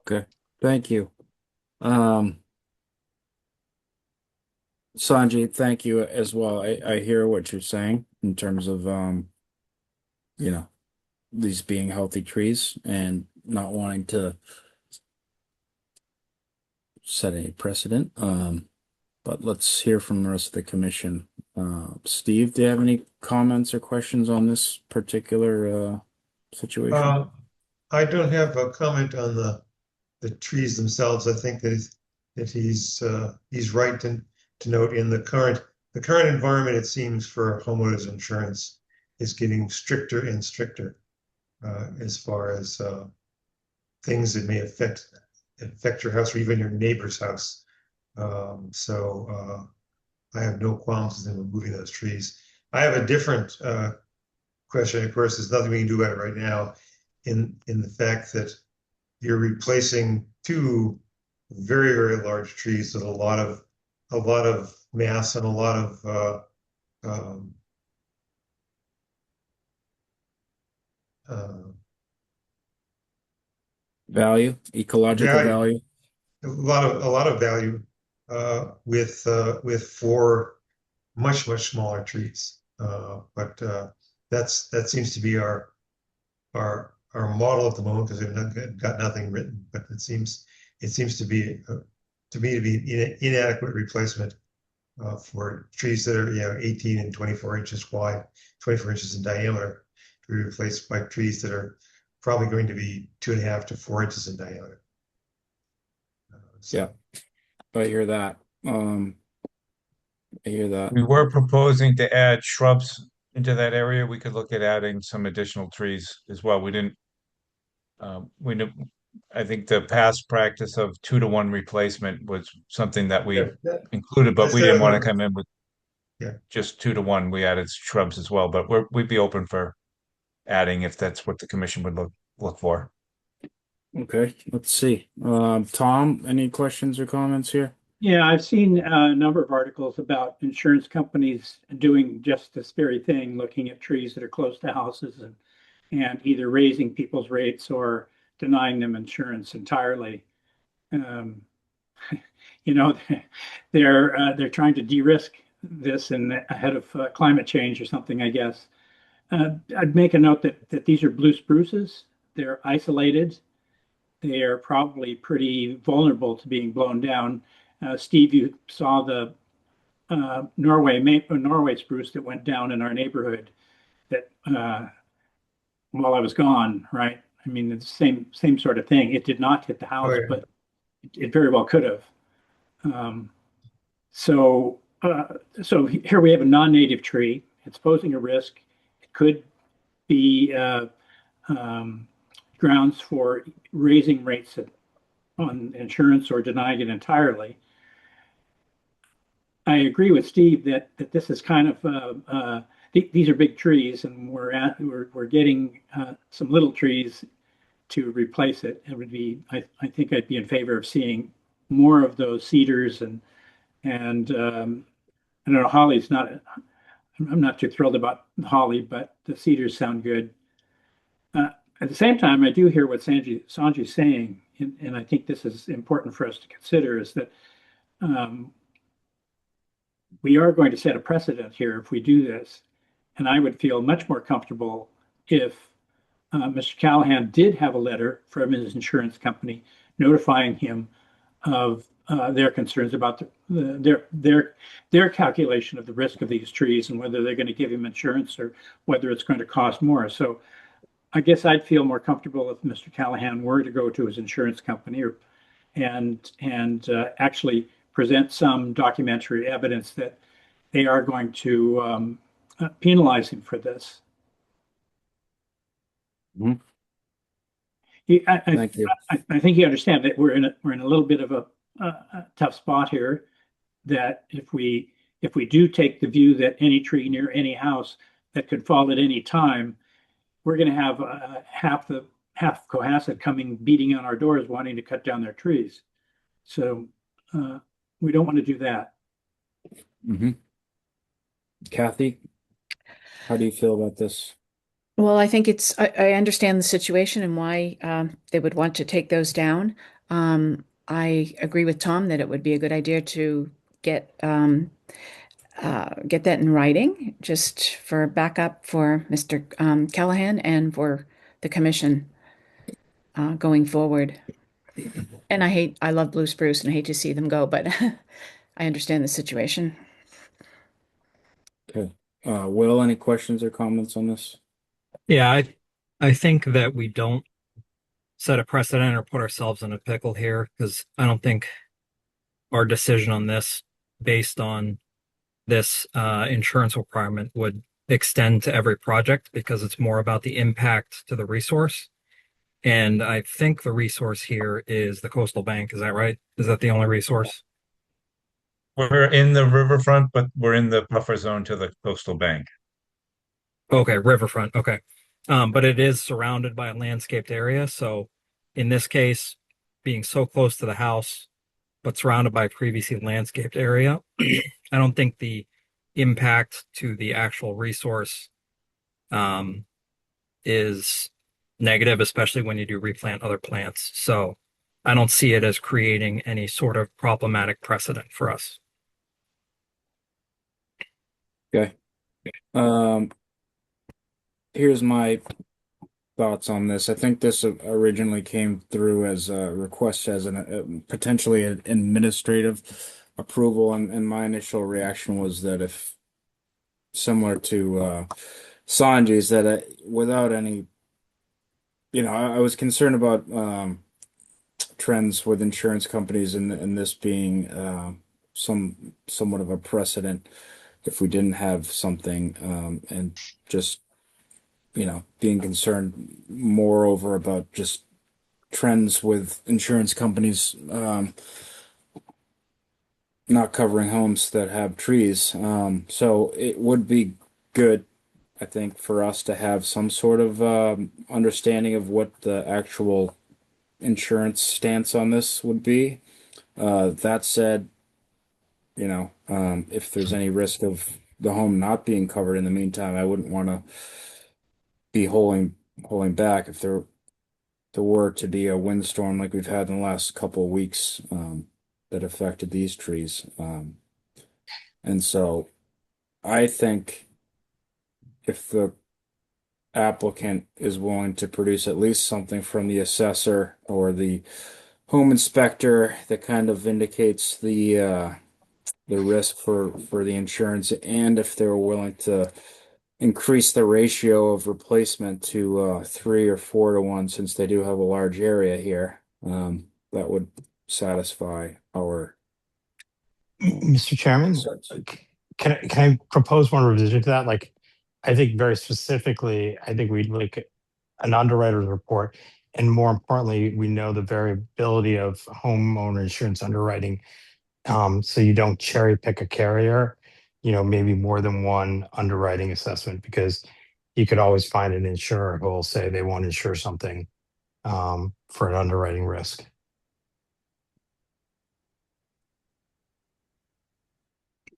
Okay, thank you. Sanjay, thank you as well. I hear what you're saying in terms of these being healthy trees and not wanting to set any precedent. But let's hear from the rest of the commission. Steve, do you have any comments or questions on this particular situation? I don't have a comment on the trees themselves. I think that he's right to note in the current environment, it seems, for homeowners insurance is getting stricter and stricter as far as things that may affect your house or even your neighbor's house. So I have no qualms with them removing those trees. I have a different question. Of course, there's nothing we can do about it right now, in the fact that you're replacing two very, very large trees with a lot of mass and a lot of Value, ecological value. a lot of value with four much smaller trees. But that seems to be our model at the moment, because we've got nothing written. But it seems to be to me to be an inadequate replacement for trees that are 18 and 24 inches wide, 24 inches in diameter, to be replaced by trees that are probably going to be 2.5 to 4 inches in diameter. Yeah, I hear that. I hear that. We were proposing to add shrubs into that area. We could look at adding some additional trees as well. We didn't, I think the past practice of 2-to-1 replacement was something that we included, but we didn't want to come in with just 2-to-1. We added shrubs as well, but we'd be open for adding if that's what the commission would look for. Okay, let's see. Tom, any questions or comments here? Yeah, I've seen a number of articles about insurance companies doing just this very thing, looking at trees that are close to houses and either raising people's rates or denying them insurance entirely. They're trying to de-risk this and ahead of climate change or something, I guess. I'd make a note that these are blue spruces. they're isolated. They are probably pretty vulnerable to being blown down. Steve, you saw the Norway spruce that went down in our neighborhood that while I was gone, right? I mean, it's the same sort of thing. It did not hit the house, Oh, yeah. but it very well could have. So here we have a non-native tree. It's posing a risk. It could be grounds for raising rates on insurance or denying it entirely. I agree with Steve that this is kind of these are big trees, and we're getting some little trees to replace it. It would be I think I'd be in favor of seeing more of those cedars and I don't know, holly's not. I'm not too thrilled about the holly, but the cedars sound good. At the same time, I do hear what Sanjay's saying, and I think this is important for us to consider, is that we are going to set a precedent here if we do this. And I would feel much more comfortable if Mr. Callahan did have a letter from his insurance company notifying him of their concerns about their calculation of the risk of these trees and whether they're going to give him insurance or whether it's going to cost more. So I guess I'd feel more comfortable if Mr. Callahan were to go to his insurance company and actually present some documentary evidence that they are going to penalize him for this. Mhm. Thank you. I think you understand that we're in a little bit of a tough spot here. That if we do take the view that any tree near any house that could fall at any time, we're going to have half Cohasset coming beating on our doors wanting to cut down their trees. So we don't want to do that. Mm-hmm. Kathy, how do you feel about this? Well, I think I understand the situation and why they would want to take those down. I agree with Tom that it would be a good idea to get that in writing, just for backup for Mr. Callahan and for the commission going forward. And I love blue spruce and I hate to see them go, but I understand the situation. Okay. Will, any questions or comments on this? Yeah, I think that we don't set a precedent or put ourselves in a pickle here, because I don't think our decision on this based on this insurance requirement would extend to every project, because it's more about the impact to the resource. And I think the resource here is the coastal bank. Is that right? Is that the only resource? We're in the riverfront, but we're in the buffer zone to the coastal bank. Okay, riverfront. Okay. But it is surrounded by a landscaped area. So in this case, being so close to the house, but surrounded by a previously landscaped area, I don't think the impact to the actual resource is negative, especially when you do replant other plants. So I don't see it as creating any sort of problematic precedent for us. Okay. Here's my thoughts on this. I think this originally came through as a request as potentially an administrative approval, and my initial reaction was that if similar to Sanjay's, that without any, I was concerned about trends with insurance companies and this being somewhat of a precedent if we didn't have something, and just being concerned moreover about just trends with insurance companies not covering homes that have trees. So it would be good, I think, for us to have some sort of understanding of what the actual insurance stance on this would be. That said, if there's any risk of the home not being covered in the meantime, I wouldn't want to be holding back if there were to be a windstorm like we've had in the last couple of weeks that affected these trees. And so I think if the applicant is willing to produce at least something from the assessor or the home inspector that kind of indicates the risk for the insurance, and if they're willing to increase the ratio of replacement to 3 or 4 to 1, since they do have a large area here, that would satisfy our Mr. Chairman, concerns. can I propose one revision to that? Like, I think very specifically, I think we'd like an underwriter's report, and more importantly, we know the variability of homeowner insurance underwriting. So you don't cherry pick a carrier, maybe more than one underwriting assessment, because you could always find an insurer who will say they won't insure something for an underwriting risk.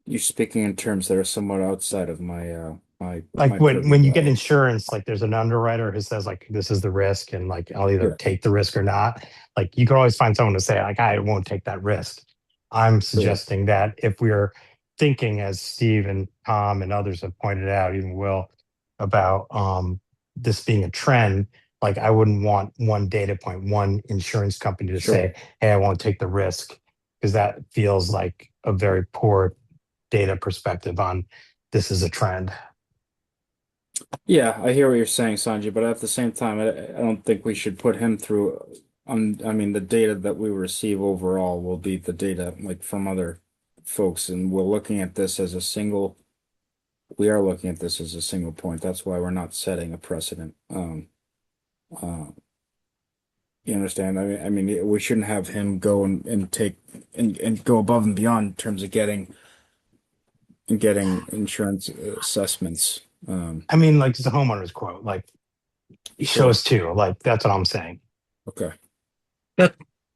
You're speaking in terms that are somewhat outside of my Like my when purview, you get though. insurance, like there's an underwriter who says like this is the risk, and like I'll either Sure. take the risk or not. Like you can always find someone to say like I won't take that risk. I'm suggesting that if we're thinking, as Steve and Tom and others have pointed out, even Will, about this being a trend, like I wouldn't want one data point, one insurance company to Sure. say, hey, I won't take the risk, because that feels like a very poor data perspective on this is a trend. Yeah, I hear what you're saying, Sanjay, but at the same time, I don't think we should put him through. I mean, the data that we receive overall will be the data like from other folks, and we're looking at this as a single. We are looking at this as a single point. That's why we're not setting a precedent. Uh, you understand? I mean, we shouldn't have him go and take and go above and beyond in terms of getting insurance assessments. I mean, like it's a homeowner's quote, like Sure. shows two, like that's what I'm saying. Okay.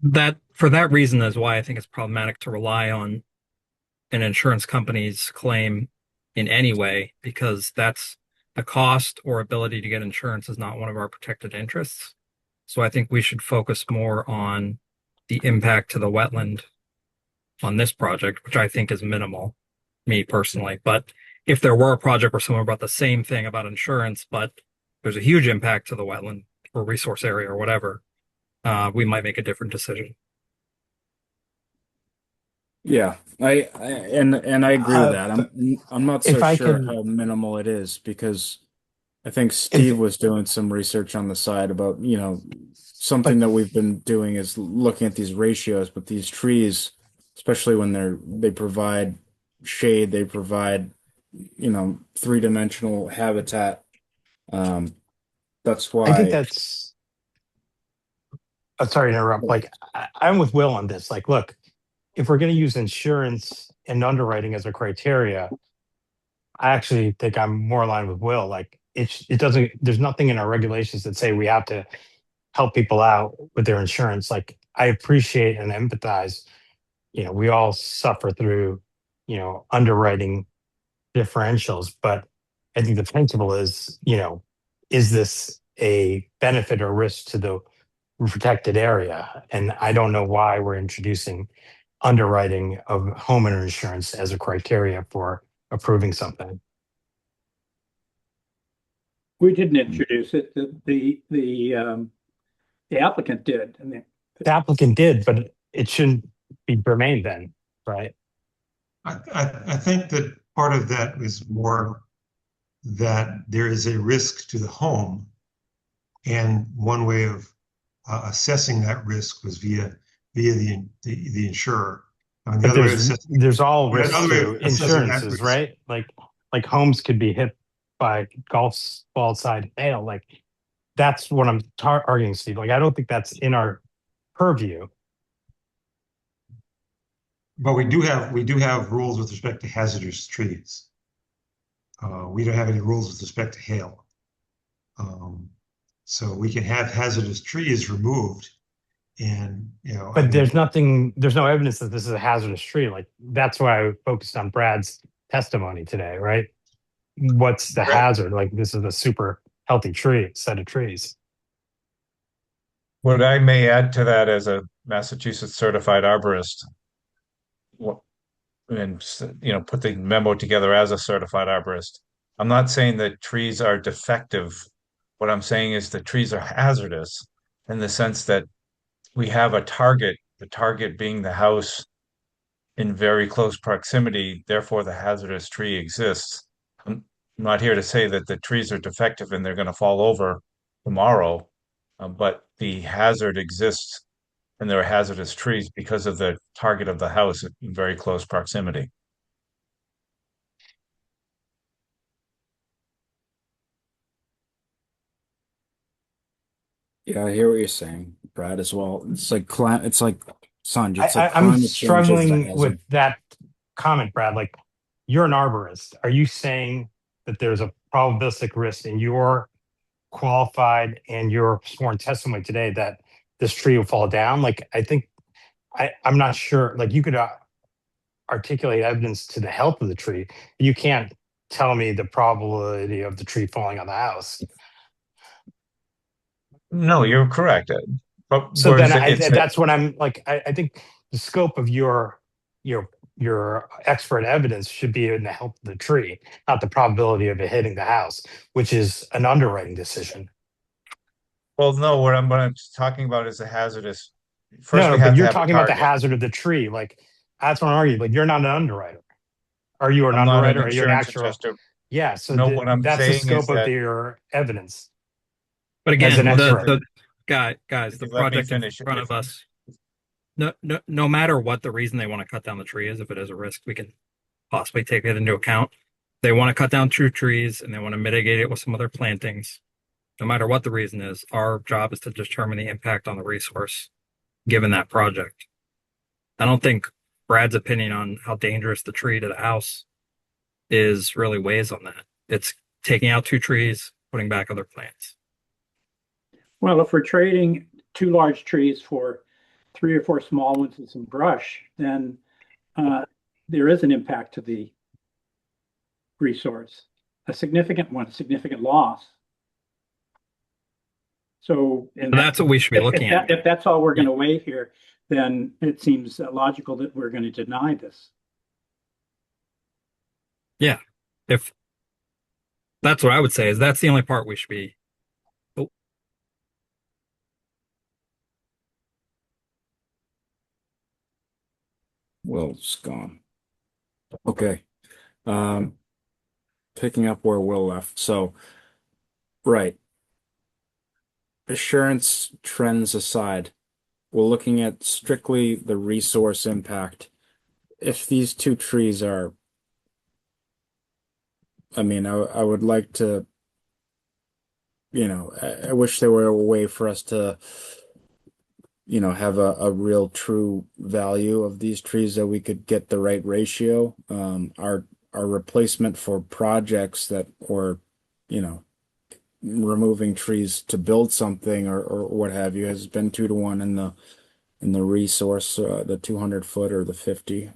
That for that reason is why I think it's problematic to rely on an insurance company's claim in any way, because that's the cost or ability to get insurance is not one of our protected interests. So I think we should focus more on the impact to the wetland on this project, which I think is minimal, me personally. But if there were a project where someone brought the same thing about insurance, but there's a huge impact to the wetland or resource area or whatever, we might make a different decision. Yeah, and I agree with that. I'm not so If I sure could, how minimal it is, because I think Steve was doing some research on the side about, something that we've been doing is looking at these ratios, but these trees, especially when they provide shade, they provide, three-dimensional habitat. That's I think why, that's, I'm sorry to interrupt. Like I'm with Will on this. Like, look, if we're going to use insurance and underwriting as a criteria, I actually think I'm more aligned with Will. Like it doesn't, there's nothing in our regulations that say we have to help people out with their insurance. Like I appreciate and empathize, we all suffer through, underwriting differentials, but I think the principle is, is this a benefit or risk to the protected area? And I don't know why we're introducing underwriting of homeowner insurance as a criteria for approving something. We didn't introduce it. The applicant did. I mean, The applicant did, but it shouldn't be germane then, right? I think that part of that is more that there is a risk to the home, and one way of assessing that risk was via the insurer. I mean, the But other way of assessing there's all the risks other way to of assessing that insurances, risk. right? Like homes could be hit by golf ball side hail. Like that's what I'm arguing, Steve. Like I don't think that's in our purview. But we do have rules with respect to hazardous trees. We don't have any rules with respect to hail. So we can have hazardous trees removed, and But there's no evidence that this is a hazardous tree. Like that's why I focused on Brad's testimony today, right? What's the hazard? Like this is a super healthy set of trees. What I may add to that as a Massachusetts certified arborist, and put the memo together as a certified arborist. I'm not saying that trees are defective What I'm saying is the trees are hazardous in the sense that we have a target, the target being the house in very close proximity, therefore the hazardous tree exists. I'm not here to say that the trees are defective and they're going to fall over tomorrow, but the hazard exists and there are hazardous trees because of the target of the house in very close proximity. Yeah, I hear what you're saying, Brad, as well. It's like it's like Sanj, it's like I'm climate change is the struggling with hazard. that comment, Brad. Like, you're an arborist. Are you saying that there's a probabilistic risk in your qualified and your sworn testimony today that this tree will fall down? Like, I think I'm not sure. Like, you could articulate evidence to the health of the tree. You can't tell me the probability of the tree falling on the house. No, you're correct. But So then it's that's what I'm like. I think the scope of your your expert evidence should be in the health of the tree, not the probability of it hitting the house, which is an underwriting decision. well, no, what I'm talking about is a hazardous. First, No, we but have to you're have a talking about the target. hazard of the tree. Like, that's what I'm arguing. Like, you're not an underwriter. Are you an I'm not an underwriter? Are you an insurance actual? adjuster. Yeah. So No, what I'm that's the saying is scope of that your evidence But as again, an expert. the guys, if the you let me project in finish, front of us, no matter what the reason they want to cut down the tree is, if it is a risk, we can possibly take it into account. They want to cut down true trees and they want to mitigate it with some other plantings. No matter what the reason is, our job is to determine the impact on the resource given that project. I don't think Brad's opinion on how dangerous the tree to the house is really weighs on that. It's taking out two trees, putting back other plants. Well, if we're trading 2 large trees for 3 or 4 small ones and some brush, then there is an impact to the resource, a significant one, a significant loss. So, and That's what we should be looking at. If that's all we're going to weigh here, then it seems logical that we're going to deny this. Yeah. If that's what I would say, is that's the only part we should be. Oh. Will's gone. Okay. Picking up where Will left. So, right. Assurance trends aside, we're looking at strictly the resource impact. If these two trees are, I mean, I would like to, I wish there were a way for us to, have a real true value of these trees that we could get the right ratio. Our replacement for projects that or, removing trees to build something or what have you has been 2 to 1 in the resource, the 200 foot or the 50.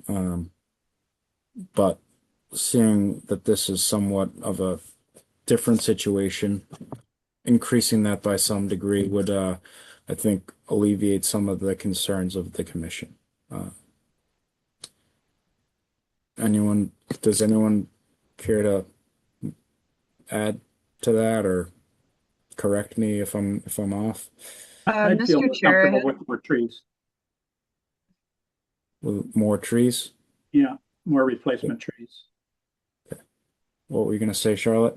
But seeing that this is somewhat of a different situation, increasing that by some degree would, I think, alleviate some of the concerns of the commission. Does anyone care to add to that or correct me if I'm off? I'd feel Mr. more Chair, comfortable with more trees. With more trees? Yeah, more replacement trees. What were you going to say, Charlotte?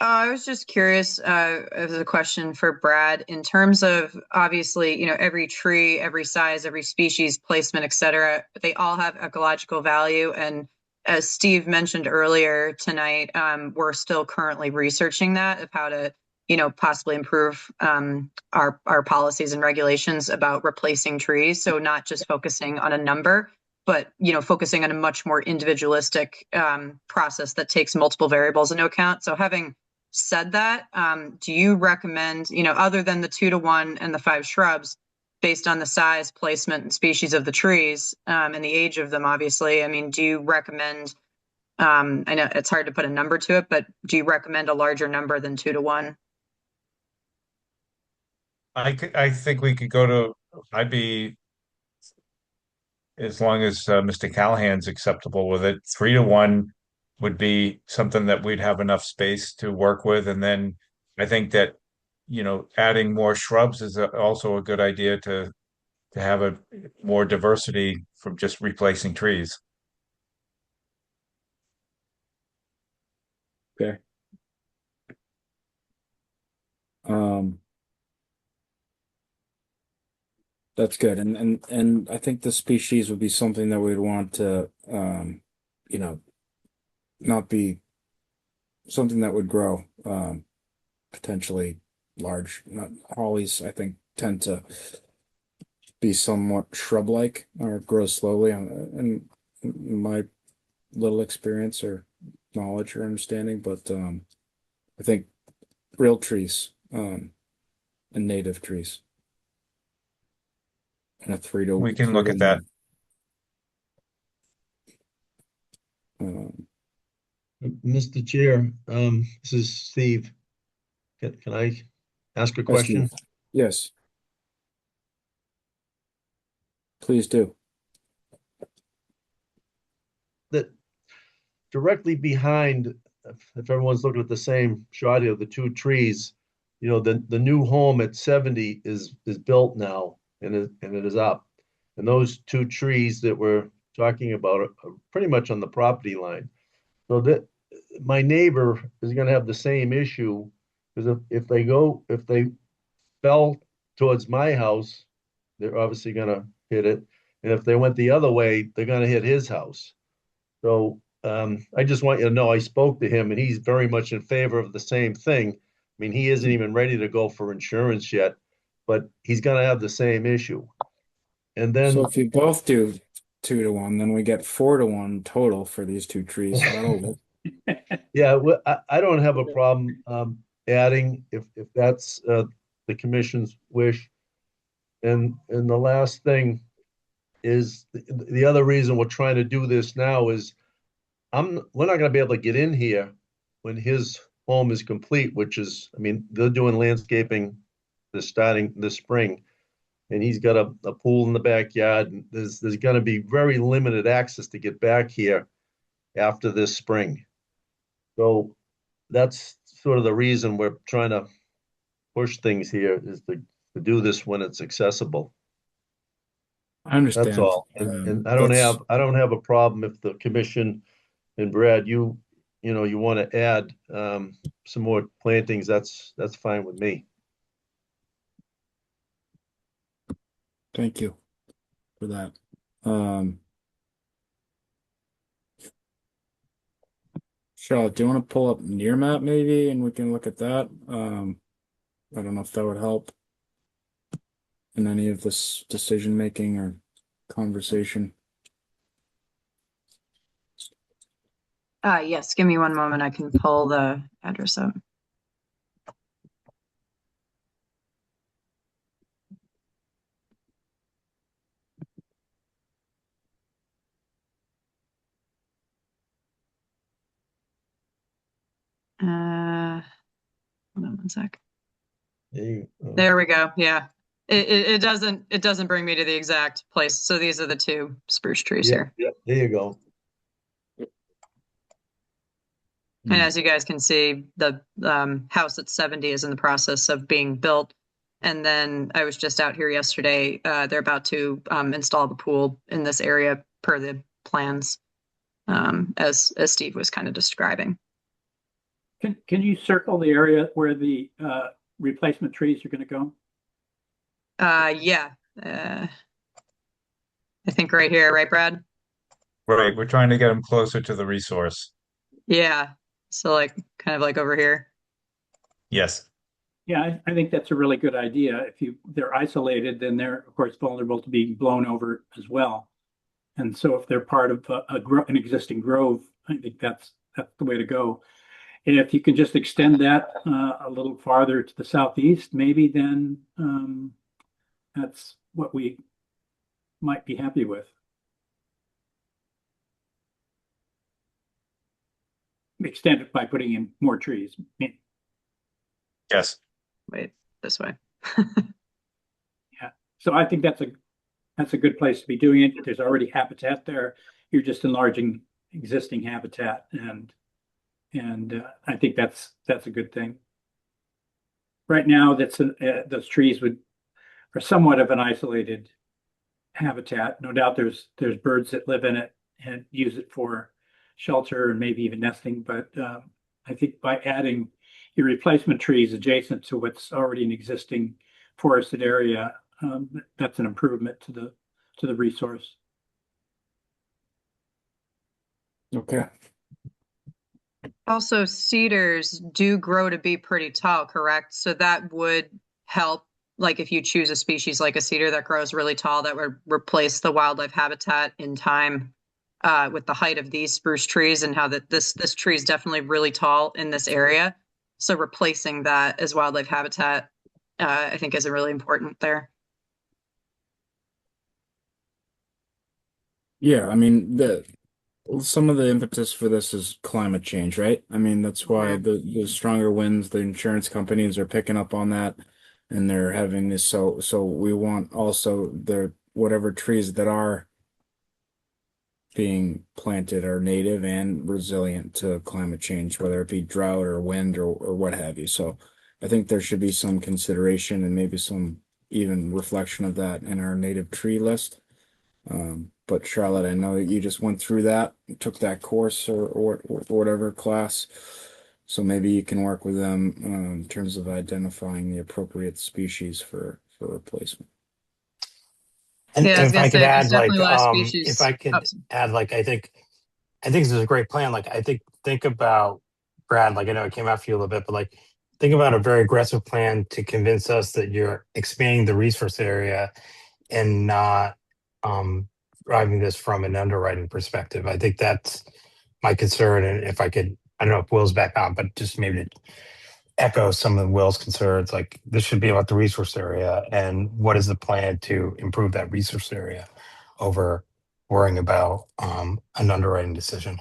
I was just curious, as a question for Brad, in terms of obviously, every tree, every size, every species, placement, et cetera, they all have ecological value. And as Steve mentioned earlier tonight, we're still currently researching that of how to, possibly improve our policies and regulations about replacing trees. So not just focusing on a number, but focusing on a much more individualistic process that takes multiple variables into account. So having said that, do you recommend, other than the 2 to 1 and the 5 shrubs, based on the size, placement, and species of the trees and the age of them, obviously, I mean, do you recommend, I know it's hard to put a number to it, but do you recommend a larger number than 2 to 1? I think we could go to, I'd be, as long as Mr. Callahan's acceptable with it, 3 to 1 would be something that we'd have enough space to work with. And then I think that, adding more shrubs is also a good idea to have a more diversity from just replacing trees. Okay. Um, that's good. And I think the species would be something that we'd want to, you know, not be something that would grow, potentially large. Not hollies, I think, tend to be somewhat shrub-like or grow slowly. In my little experience or knowledge or understanding, but I think real trees, and native trees, and a We can three look to at that. one. Mr. Chair, this is Steve. Can I ask a Yes, question? Steve. Yes, please do. That directly behind, if everyone's looking at the same shot here, the two trees, the new home at 70 is built now and it is up. And those two trees that we're talking about are pretty much on the property line. So that my neighbor is going to have the same issue because if they fell towards my house, they're obviously going to hit it. And if they went the other way, they're going to hit his house. So I just want you to know I spoke to him and he's very much in favor of the same thing. I mean, he isn't even ready to go for insurance yet, but he's going to have the same issue. And then, So if you both do 2 to 1, then we get 4 to 1 total for these two trees. So that'll yeah, well, I don't have a problem adding if that's the commission's wish. And the last thing is the other reason we're trying to do this now is we're not going to be able to get in here when his home is complete, which is, I mean, they're doing landscaping starting this spring, and he's got a pool in the backyard. And there's going to be very limited access to get back here after this spring. So that's sort of the reason we're trying to push things here is to do this when it's accessible. I understand. That's all. And I don't have a problem if the commission and Brad, you want to add some more plantings, that's fine with me. Thank you for that. Charlotte, do you want to pull up near map maybe, and we can look at that? I don't know if that would help in any of this decision making or conversation. Yes, give me one moment. I can pull the address up. Hold on one sec. There we go. Yeah. It doesn't bring me to the exact place. So these are the two spruce trees here. Yeah, there you go. And as you guys can see, the house at 70 is in the process of being built. And then I was just out here yesterday. They're about to install the pool in this area per the plans, as Steve was kind of describing. Can you circle the area where the replacement trees are going to go? Yeah. I think right here, right, Brad? Right, we're trying to get them closer to the resource. Yeah. So like kind of like over here. Yes. Yeah, I think that's a really good idea. If they're isolated, then they're of course vulnerable to being blown over as well. And so if they're part of an existing grove, I think that's the way to go. And if you can just extend that a little farther to the southeast, maybe then that's what we might be happy with. Extend it by putting in more trees. Yes. Wait, this way. Yeah. So I think that's a good place to be doing it. There's already habitat there. You're just enlarging existing habitat, and I think that's a good thing. right now those trees are somewhat of an isolated habitat. No doubt there's birds that live in it and use it for shelter and maybe even nesting. But I think by adding your replacement trees adjacent to what's already an existing forested area, that's an improvement to the resource. Okay. Also, cedars do grow to be pretty tall, correct? So that would help, like if you choose a species like a cedar that grows really tall, that would replace the wildlife habitat in time with the height of these spruce trees, and how that this tree is definitely really tall in this area. So replacing that as wildlife habitat, I think is really important there. Yeah, I mean, some of the impetus for this is climate change, right? I mean, that's why the stronger winds, the insurance companies are picking up on that, and they're having this. So we want also whatever trees that are being planted are native and resilient to climate change, whether it be drought or wind or what have you. So I think there should be some consideration and maybe some even reflection of that in our native tree list. But Charlotte, I know that you just went through that, took that course or whatever class. So maybe you can work with them in terms of identifying the appropriate species for replacement. And Yeah, I was if gonna I could say, there's add, like, definitely a lot of species. if I could Oh, add, like, I think this is a great plan. Like, think about Brad, like, I know it came after you a little bit, but like, think about a very aggressive plan to convince us that you're expanding the resource area and not driving this from an underwriting perspective. I think that's my concern. And if I could, I don't know if Will's back on, but just maybe to echo some of Will's concerns, like this should be about the resource area and what is the plan to improve that resource area over worrying about an underwriting decision,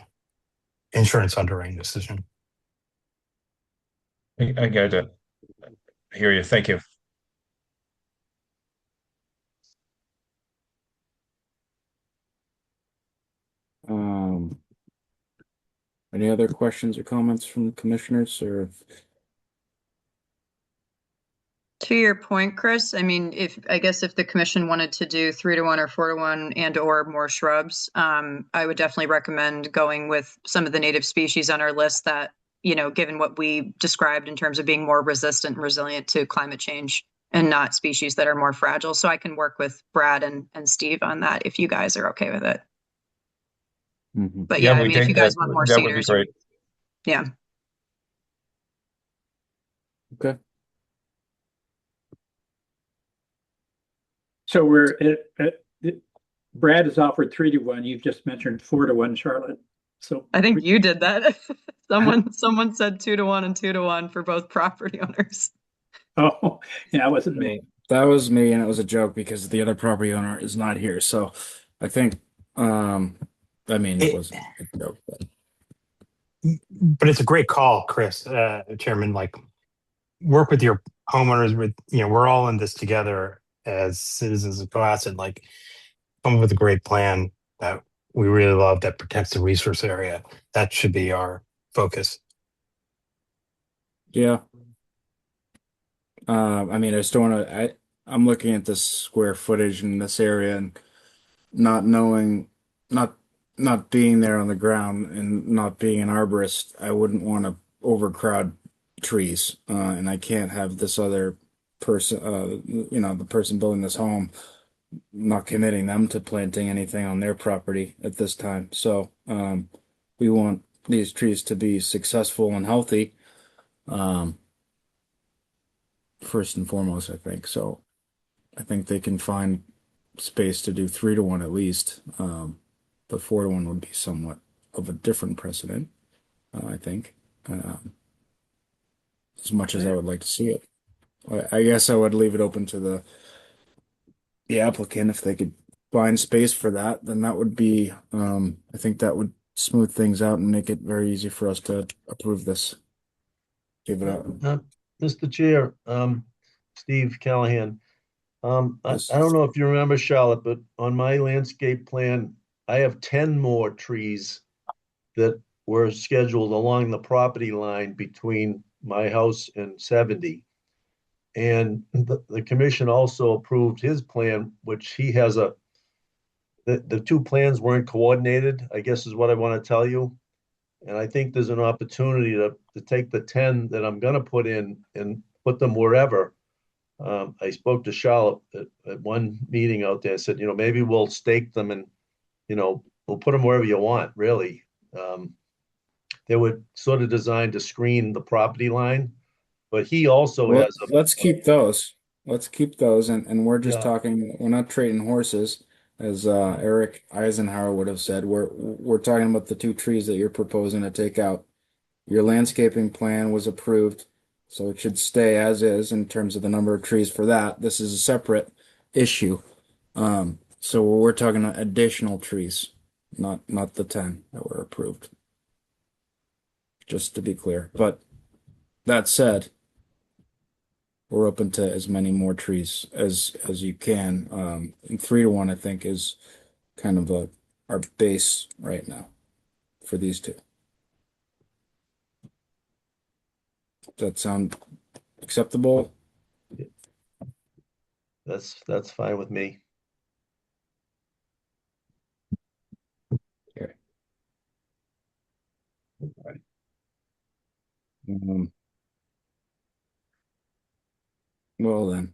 insurance underwriting decision. I got it. I hear you. Thank you. Any other questions or comments from the commissioners or? to your point, Chris, I mean, I guess if the commission wanted to do 3-to-1 or 4-to-1 and or more shrubs, I would definitely recommend going with some of the native species on our list that, given what we described in terms of being more resistant and resilient to climate change, and not species that are more fragile. So I can work with Brad and Steve on that if you guys are okay with it. Mhm. But yeah, I we mean, if think you guys that want more that would be cedars, great. yeah. Okay. So Brad has offered 3-to-1. You've just mentioned 4-to-1, Charlotte. So I think you did that. Someone said 2-to-1 and 2-to-1 for both property owners. Oh, yeah, it wasn't me. That was me, and it was a joke because the other property owner is not here. So I think, I mean, it wasn't a joke, But it's a great call, Chris, Chairman. Like, work with your homeowners. We're all in this together as citizens of Cohasset. Like, come up with a great plan that we really love that protects the resource area. That should be our focus. Yeah. I mean, I just don't want to. I'm looking at this square footage in this area and not knowing, not not being there on the ground and not being an arborist, I wouldn't want to overcrowd trees. And I can't have this other person, the person building this home, not committing them to planting anything on their property at this time. So, we want these trees to be successful and healthy. Um, First and foremost, I think. So I think they can find space to do 3-to-1 at least. But 4-to-1 would be somewhat of a different precedent, I think. As much as I would like to see it. I guess I would leave it open to the applicant if they could find space for that, then that would be I think that would smooth things out and make it very easy for us to approve this. Give it up. Mr. Chair, Steve Callahan. I Yes. don't know if you remember, Charlotte, but on my landscape plan, I have 10 more trees that were scheduled along the property line between my house and 70. And the commission also approved his plan, which he has the two plans weren't coordinated, I guess is what I want to tell you. And I think there's an opportunity to take the 10 that I'm gonna put in and put them wherever. I spoke to Charlotte at one meeting out there, said, maybe we'll stake them and, we'll put them wherever you want, really. They were sort of designed to screen the property line, but he also Well, has let's keep those. Let's keep those, and we're just Yeah. talking. We're not trading horses, as Eric Eisenhower would have said. We're talking about the two trees that you're proposing to take out. Your landscaping plan was approved, so it should stay as is in terms of the number of trees for that. This is a separate issue. So we're talking additional trees, not the 10 that were approved. Just to be clear. But that said, we're open to as many more trees as you can. And 3-to-1, I think, is kind of our base right now for these two. Does that sound acceptable? that's fine with me. Okay. Um, well then,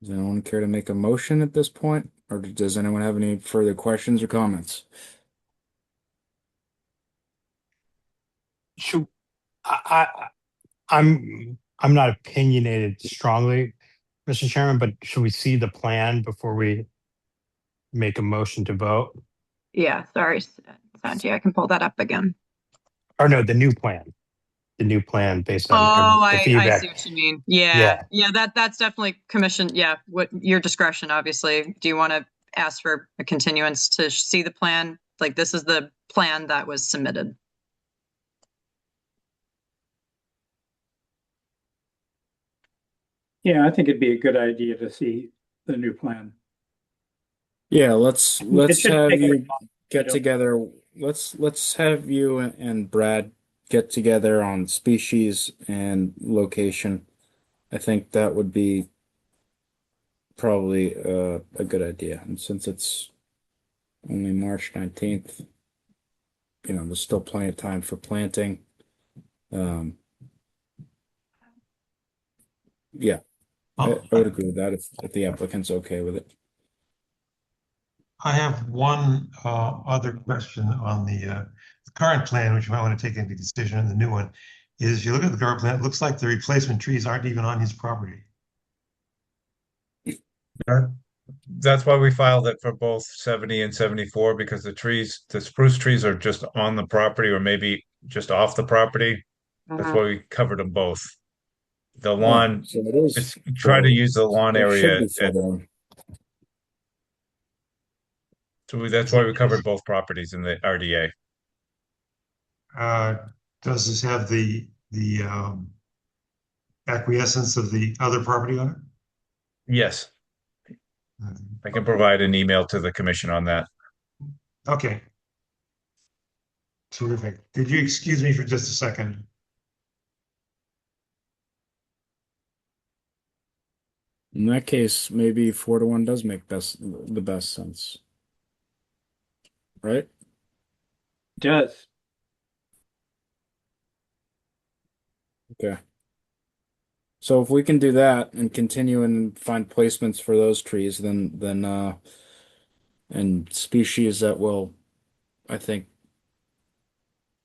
does anyone care to make a motion at this point, or does anyone have any further questions or comments? Should I'm not opinionated strongly, Mr. Chairman, but should we see the plan before we make a motion to vote? Yeah, sorry, Sanjay, I can pull that up again. Or no, the new plan. The new plan based on Oh, the I feedback. see what you mean. Yeah. That's definitely commission. Yeah, what your discretion, obviously. Do you want to ask for a continuance to see the plan? Like, this is the plan that was submitted. Yeah, I think it'd be a good idea to see the new plan. Yeah, let's It shouldn't have take very you long. I get don't- together. Let's have you and Brad get together on species and location. I think that would be probably a good idea. And since it's only March 19th, there's still plenty of time for planting. Yeah, I would agree with that if the applicant's okay with it. I have one other question on the current plan, which you might want to take into consideration, and the new one is if you look at the current plan, it looks like the replacement trees aren't even on his property. That's why we filed it for both 70 and 74, because the spruce trees are just on the property or maybe just off the property. That's why we covered them both. The lawn, So it is. it's try to use the lawn It should area. be further on. So that's why we covered both properties in the RDA. Does this have the acquiescence of the other property owner? Yes, I can provide an email to the commission on that. Okay. Terrific. Could you excuse me for just a second? In that case, maybe 4-to-1 does make the best sense. Right? It does. Okay. So if we can do that and continue and find placements for those trees, then and species that will, I think,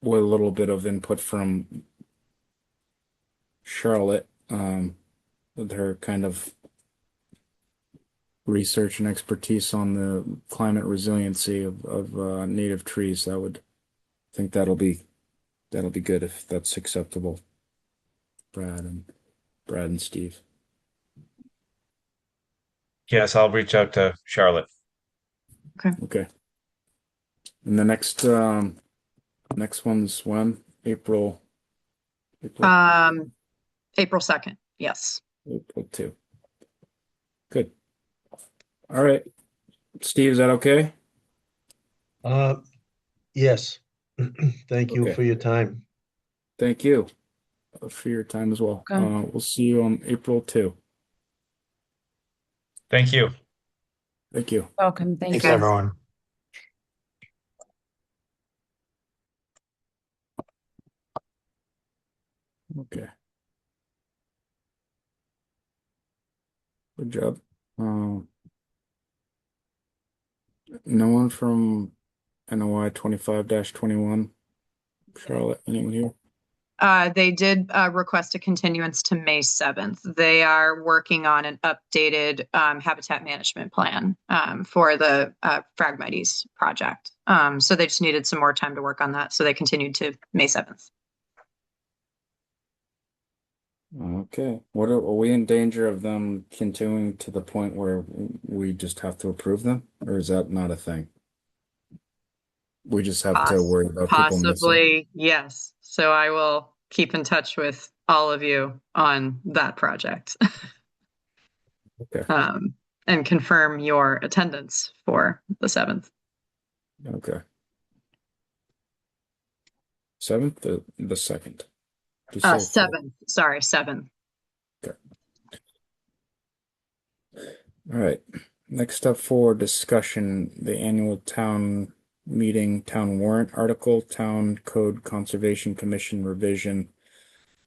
with a little bit of input from Charlotte, with her kind of research and expertise on the climate resiliency of native trees, I think that'll be good if that's acceptable. Brad and Steve. Yes, I'll reach out to Charlotte. Okay. And the next one's when? April. April 2nd. Yes. April 2. Good. All right. Steve, is that okay? Yes. Thank you Okay. for your time. Thank you. for your time as well. Welcome. We'll see you on April 2. Thank you. Thank you. Welcome. Thank Thanks, you. everyone. Okay. Good job. No one from NOI 25-21. Charlotte, anyone here? They did request a continuance to May 7th. They are working on an updated habitat management plan for the Phragmites project. So they just needed some more time to work on that. So they continued to May 7th. Okay. What are we in danger of them continuing to the point where we just have to approve them? Or is that not a thing? We just have to worry about people missing. Possibly, yes. So I will keep in touch with all of you on that project. Okay. And confirm your attendance for the 7th. Okay. 7th, the 2nd. Did you say 7th. Sorry, 7th. Okay. All right. Next up for discussion, the annual town meeting, town warrant article, town code conservation commission revision.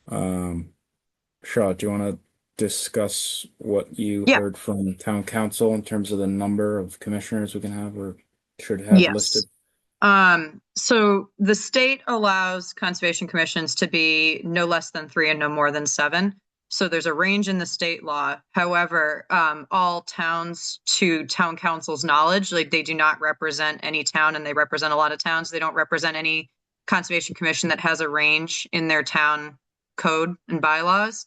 Charlotte, do you want to discuss what you Yeah. heard from town council in terms of the number of commissioners we can have or should have listed? So the state allows conservation commissions to be no less than 3 and no more than 7. So there's a range in the state law. However, all towns, to town council's knowledge, like they do not represent any town, and they represent a lot of towns. They don't represent any conservation commission that has a range in their town code and bylaws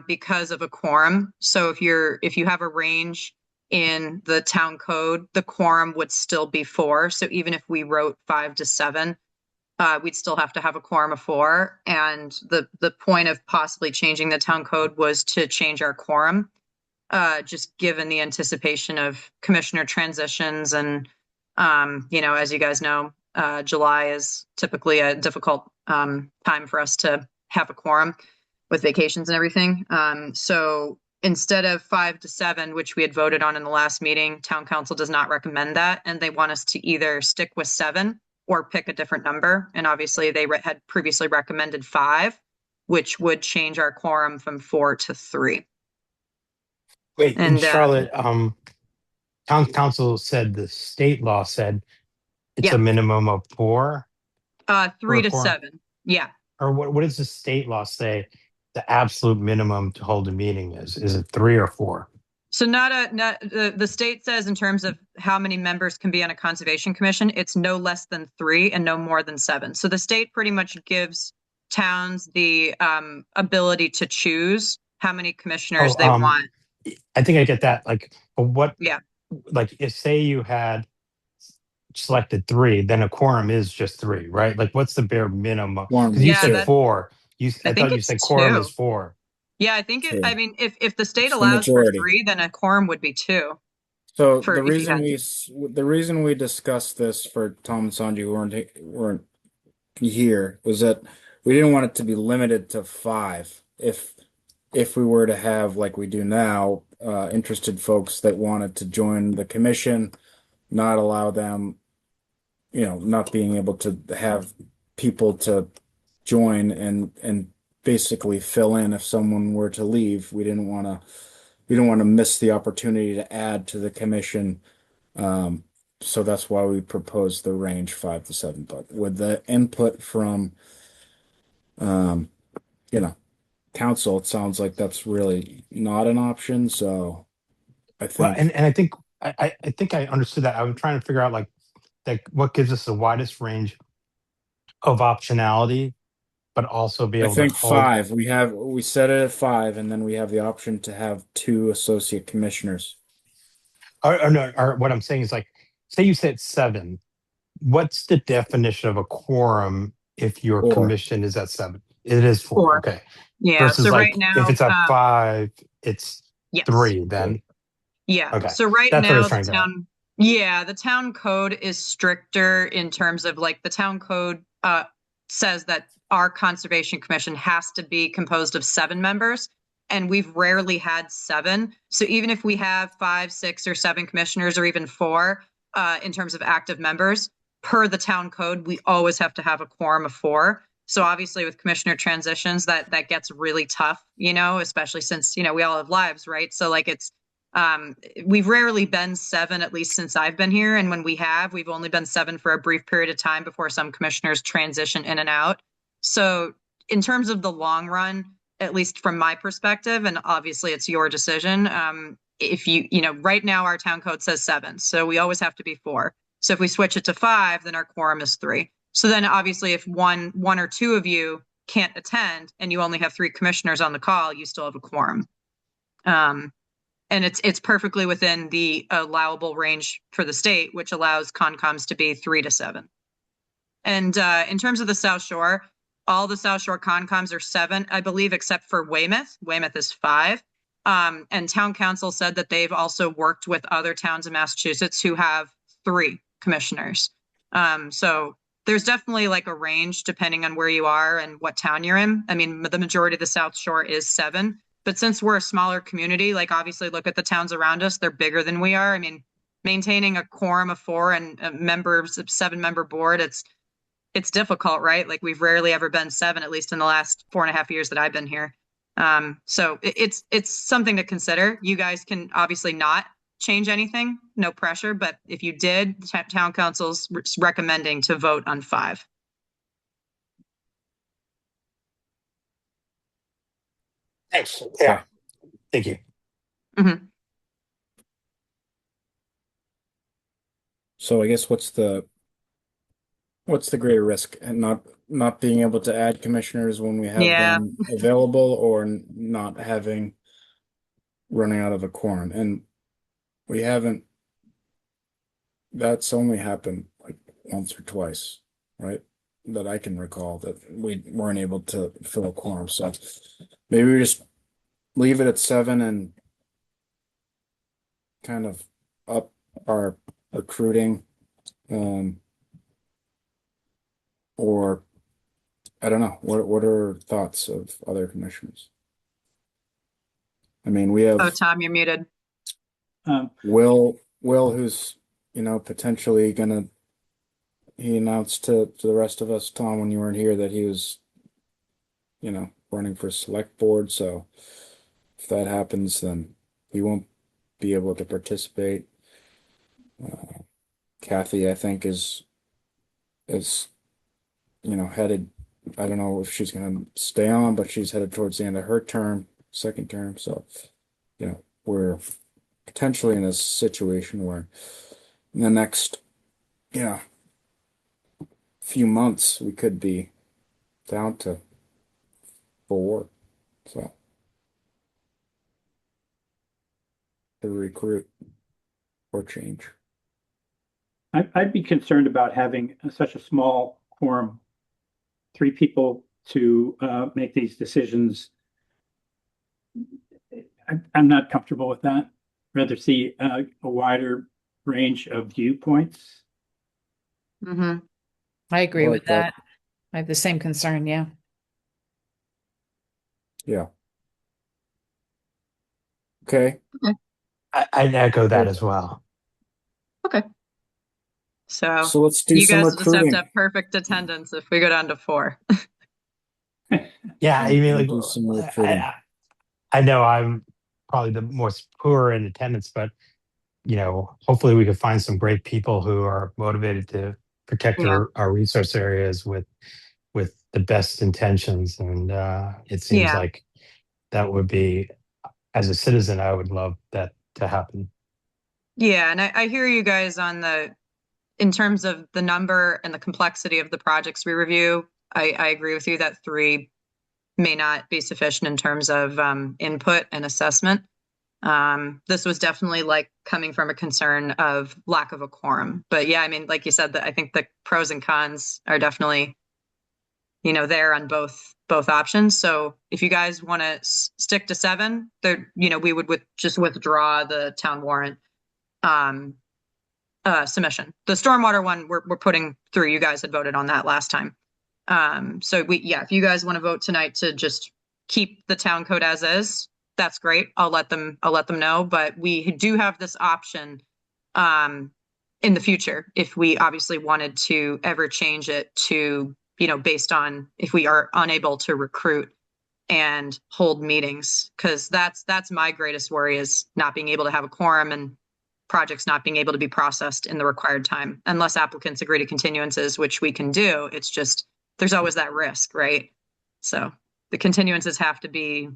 because of a quorum. So if you have a range in the town code, the quorum would still be 4. So even if we wrote 5 to 7, we'd still have to have a quorum of 4. And the point of possibly changing the town code was to change our quorum, just given the anticipation of commissioner transitions. And, as you guys know, July is typically a difficult time for us to have a quorum with vacations and everything. So instead of 5 to 7, which we had voted on in the last meeting, town council does not recommend that. And they want us to either stick with 7 or pick a different number. And obviously they had previously recommended 5, which would change our quorum from 4 to 3. Wait, And, Charlotte, town council said the state law said it's Yeah. a minimum of 4, 3 Or to quorum. 7. Yeah. or what does the state law say the absolute minimum to hold a meeting is? Is it 3 or 4? So the state says in terms of how many members can be on a conservation commission, it's no less than 3 and no more than 7. So the state pretty much gives towns the ability to choose how many commissioners they want. I think I get that. Like, but what? Yeah. Like, if say you had selected 3, then a quorum is just 3, right? Like, what's the bare minimum? Quorum. Because you Yeah, said that- 4. I I think thought you it's said quorum 2. is 4. Yeah, I think Two. I mean, if the state It's the allows for majority. 3, then a quorum would be 2. So For the if you reason had the reason we discussed this for Tom and Sanji who weren't here was that we didn't want it to be limited to 5. If we were to have, like we do now, interested folks that wanted to join the commission, not allow them, not being able to have people to join and basically fill in if someone were to leave. We didn't want to miss the opportunity to add to the commission. So that's why we proposed the range 5 to 7. But with the input from, council, it sounds like that's really not an option. So I Well, think and I think I think I understood that. I'm trying to figure out like what gives us the widest range of optionality, but also be I able think to hold. 5. We set it at 5, and then we have the option to have 2 associate commissioners. Or no, or what I'm saying is like, say you said 7. What's the definition of a quorum if your 4. commission is at 7? It is 4. 4. Okay. Yeah. Versus So like right now, if it's at 5, it's yes. 3 then. Yeah. Okay. So right That's what I now was trying to get at. the town code is stricter in terms of like the town code says that our Conservation Commission has to be composed of 7 members, and we've rarely had 7. So even if we have 5, 6, or 7 commissioners, or even 4, in terms of active members, per the town code, we always have to have a quorum of 4. So obviously with commissioner transitions, that gets really tough, especially since, we all have lives, right? So like we've rarely been 7, at least since I've been here. And when we have, we've only been 7 for a brief period of time before some commissioners transition in and out. So in terms of the long run, at least from my perspective, and obviously it's your decision, if right now our town code says 7, so we always have to be 4. So if we switch it to 5, then our quorum is 3. So then obviously if one or 2 of you can't attend and you only have 3 commissioners on the call, you still have a quorum. And it's perfectly within the allowable range for the state, which allows Concoms to be 3 to 7. And in terms of the South Shore, all the South Shore Concoms are 7, I believe, except for Weymouth. Weymouth is 5. And town council said that they've also worked with other towns in Massachusetts who have 3 commissioners. So there's definitely like a range depending on where you are and what town you're in. I mean, the majority of the South Shore is 7, but since we're a smaller community, like obviously look at the towns around us, they're bigger than we are. I mean, maintaining a quorum of 4 and members of 7-member board, it's difficult, right? Like we've rarely ever been 7, at least in the last 4.5 years that I've been here. So it's something to consider. You guys can obviously not change anything, no pressure, but if you did, town council's recommending to vote on 5. Thanks. Yeah. Thank you. Mm-hmm. So I guess what's the greater risk, and not being able to add commissioners when we have them available, or not running out of a quorum? And we haven't, that's only happened like once or twice, right? That I can recall, that we weren't able to fill a quorum. So maybe we just leave it at 7 and kind of up our recruiting, or I don't know. What are thoughts of other commissioners? I mean, we have Tom, you're muted. Will, who's potentially gonna. He announced to the rest of us, Tom, when you weren't here, that he was, running for select board. So if that happens, then he won't be able to participate. Kathy, I think, is headed. I don't know if she's going to stay on, but she's headed towards the end of her second term. So, we're potentially in a situation where in the next, few months, we could be down to 4. So, to recruit or change. I'd be concerned about having such a small quorum, 3 people to make these decisions. I'm not comfortable with that. Rather see a wider range of viewpoints. Mm-hmm. I agree with that. I have the same concern. Yeah. Yeah. Okay. I'd echo that as well. Okay. So let's do you some guys just have recruiting. to have perfect attendance if we go down to 4. Yeah, I mean, like, Do some recruiting. I know I'm probably the most poor in attendance, but hopefully we could find some great people who are motivated to protect our resource areas with the best intentions. And it seems like that would be, as a citizen, I would love that to happen. Yeah, and I hear you guys in terms of the number and the complexity of the projects we review. I agree with you that 3 may not be sufficient in terms of input and assessment. This was definitely like coming from a concern of lack of a quorum. But yeah, I mean, like you said, I think the pros and cons are definitely, there on both options. So if you guys want to stick to 7, we would just withdraw the town warrant submission. The stormwater one we're putting through. You guys had voted on that last time. So if you guys want to vote tonight to just keep the town code as is, that's great. I'll let them know, but we do have this option in the future if we obviously wanted to ever change it to, based on if we are unable to recruit and hold meetings, because that's my greatest worry, is not being able to have a quorum and projects not being able to be processed in the required time unless applicants agree to continuances, which we can do. It's just there's always that risk, right? So the continuances have to be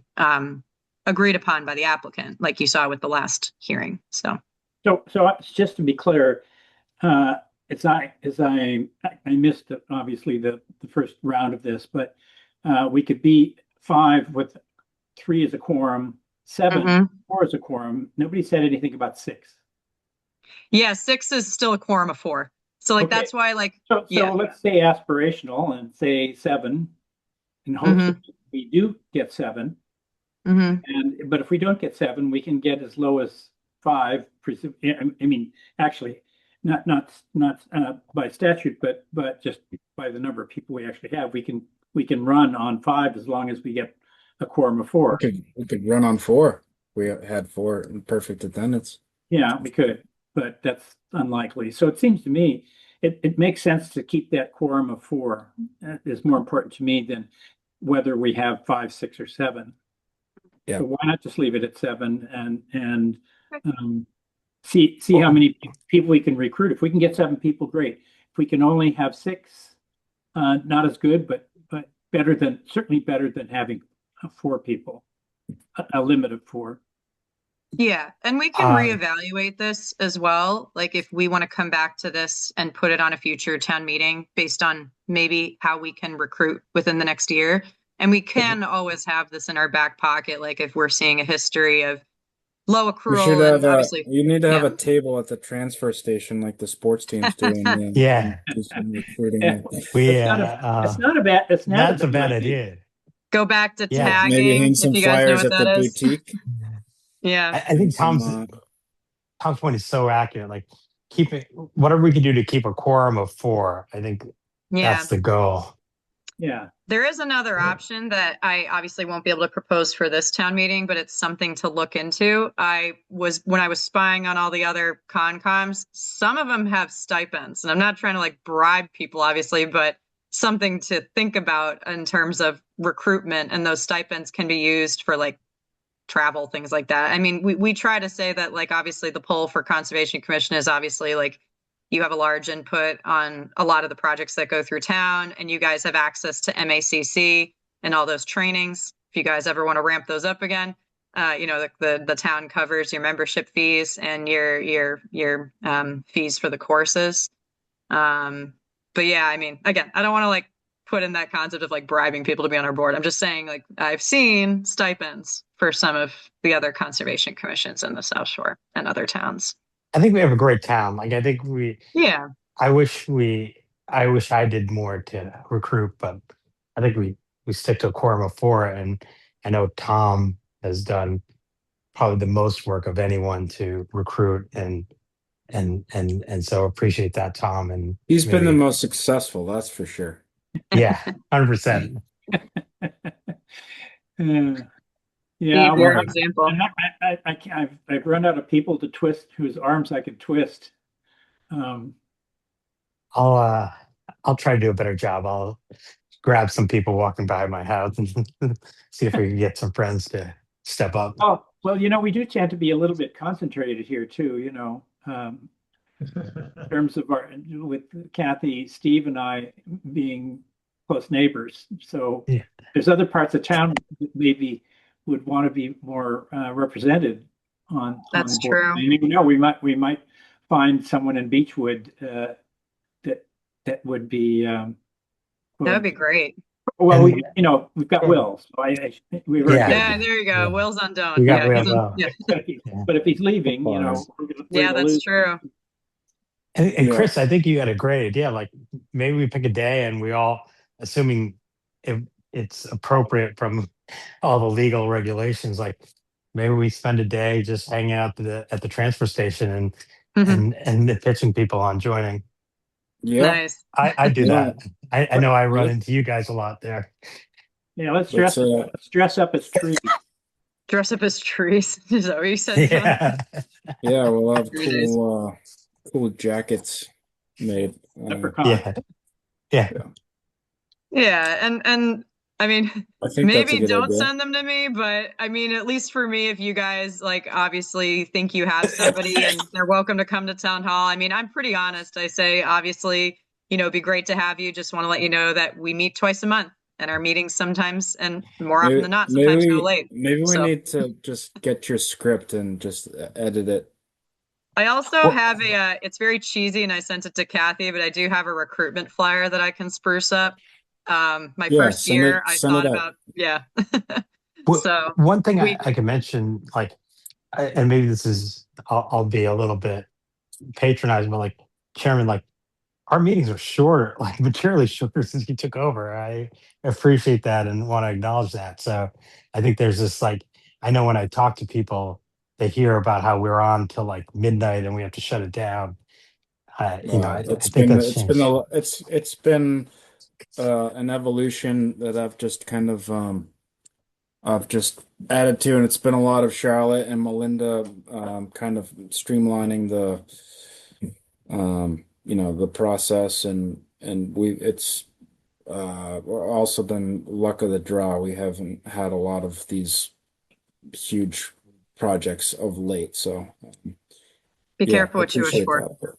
agreed upon by the applicant, like you saw with the last hearing. So just to be clear, I missed obviously the first round of this, but we could be 5 with 3 as a quorum, 7 4 as a quorum. Nobody said anything about 6. Yeah, 6 is still a quorum of 4. So Okay. that's why So let's say aspirational and say 7, and hopefully we do get 7. But if we don't get 7, we can get as low as 5. I mean, actually, not by statute, but just by the number of people we actually have, we can run on 5 as long as we get a quorum of 4. We could run on 4. We had 4 in perfect attendance. Yeah, we could, but that's unlikely. So it seems to me it makes sense to keep that quorum of 4. That is more important to me than whether we have 5, 6, or 7. Yeah. So why not just leave it at 7 and see how many people we can recruit. If we can get 7 people, great. If we can only have 6, not as good, but certainly better than having 4 people, a limit of 4. Yeah, and we can reevaluate this as well. Like if we want to come back to this and put it on a future town meeting based on maybe how we can recruit within the next year. And we can always have this in our back pocket. Like if we're seeing a history of low accrual, and obviously you need to have a table at the transfer station like the sports teams do. And, Yeah. do some recruiting. It's not a bad. That's a bad idea. Go back to Yeah. tagging. Maybe hang some if you guys know flyers what at the that is. boutique. Yeah. I think Tom's point is so accurate. Like whatever we can do to keep a quorum of 4. I think that's the goal. Yeah. There is another option that I obviously won't be able to propose for this town meeting, but it's something to look into. When I was spying on all the other Concoms, some of them have stipends, and I'm not trying to bribe people, obviously, but something to think about in terms of recruitment, and those stipends can be used for travel, things like that. I mean, we try to say that obviously the pull for Conservation Commission is obviously you have a large input on a lot of the projects that go through town, and you guys have access to MACC and all those trainings. If you guys ever want to ramp those up again, the town covers your membership fees and your fees for the courses. But yeah, I mean, again, I don't want to put in that concept of bribing people to be on our board. I'm just saying I've seen stipends for some of the other conservation commissions in the South Shore and other towns. I think we have a great town. I think I wish I did more to recruit, but I think we stick to a quorum of 4. And I know Tom has done probably the most work of anyone to recruit and so appreciate that, Tom. And he's been the most successful, that's for sure. Yeah, 100%. Yeah, for example, I've run out of people to twist whose arms I could twist. I'll try to do a better job. I'll grab some people walking by my house and see if we can get some friends to step up. Oh, well, we do tend to be a little bit concentrated here too, in terms of with Kathy, Steve, and I being close neighbors. So there's other parts of town that maybe would want to be more represented on. That's the board. true. We might find someone in Beechwood that would be. That would be great. Well, we've got Will. So there you go. Will's on Doan. We got Will. But if he's leaving, that's true. And Chris, I think you had a great idea. Maybe we pick a day and we all, assuming it's appropriate from all the legal regulations, maybe we spend a day just hanging out at the transfer station and pitching people on joining. Yeah. Nice. I do Yeah. that. I know I run Let's- into you guys a lot there. Yeah, let's Let's, dress up as trees. Dress up as trees. Is that what you said, John? Yeah. Yeah, we'll have Very nice. cool jackets made. Leprechaun. Yeah. Yeah. Yeah, and I mean, I think that's a maybe good don't idea. send them to me, but I mean, at least for me, if you guys like obviously think you have somebody and they're welcome to come to town hall. I mean, I'm pretty honest. I say, obviously, it'd be great to have you. Just want to let you know that we meet twice a month and our meetings sometimes and more often than not, sometimes go late. Maybe we So- need to just get your script and just edit it. I also have it's very cheesy and I sent it to Kathy, but I do have a recruitment flyer that I can spruce up. My Yeah, first send year, it- I send it thought out. about, yeah. Well, So one thing we- I can mention, like, and maybe this is, I'll be a little bit patronizing, but like, Chairman, like, our meetings are shorter, like materially shorter since you took over. I appreciate that and want to acknowledge that. So I think there's this, like, I know when I talk to people, they hear about how we're on till like midnight and we have to shut it down. I think that's changed. It's been an evolution that I've just kind of I've just added to, and it's been a lot of Charlotte and Melinda kind of streamlining the process, and it's we're also been luck of the draw. We haven't had a lot of these huge projects of late, so be yeah, careful I what you wish appreciate for. that.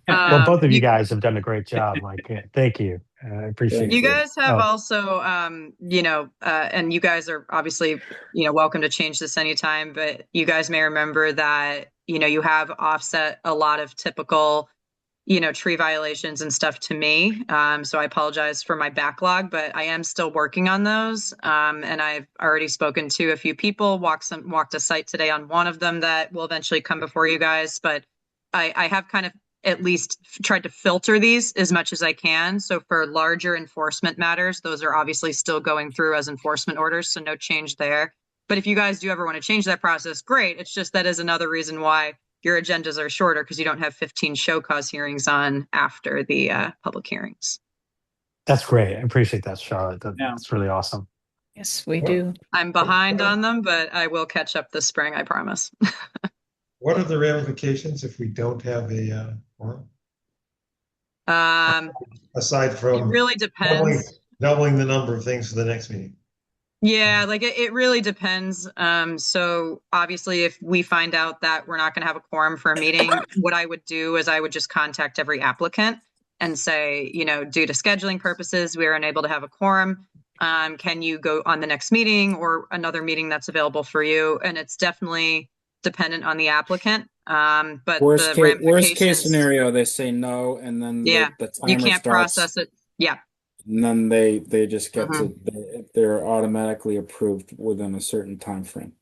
Well, both of you you- guys have done a great job. Like, thank you. I appreciate Thank You it. guys have Oh. also, and you guys are obviously, welcome to change this anytime, but you guys may remember that, you have offset a lot of typical, tree violations and stuff to me. So I apologize for my backlog, but I am still working on those. And I've already spoken to a few people, walked a site today on one of them that will eventually come before you guys, but I have kind of at least tried to filter these as much as I can. So for larger enforcement matters, those are obviously still going through as enforcement orders, so no change there. But if you guys do ever want to change that process, great. It's just that is another reason why your agendas are shorter, because you don't have 15 show cause hearings on after the public hearings. That's great. I appreciate that, Charlotte. Yeah. That's really awesome. Yes, we do. I'm behind on them, but I will catch up this spring, I promise. What are the ramifications if we don't have a quorum? Aside It from really depends. doubling the number of things for the next meeting? Yeah, like it really depends. So obviously if we find out that we're not going to have a quorum for a meeting, what I would do is I would just contact every applicant and say, due to scheduling purposes, we are unable to have a quorum. Can you go on the next meeting or another meeting that's available for you? And it's definitely dependent on the applicant. But Worst the case ramifications, scenario, they say no, and then yeah, the you timer can't starts, process it. Yeah. and then they just get they're automatically approved within a certain time frame.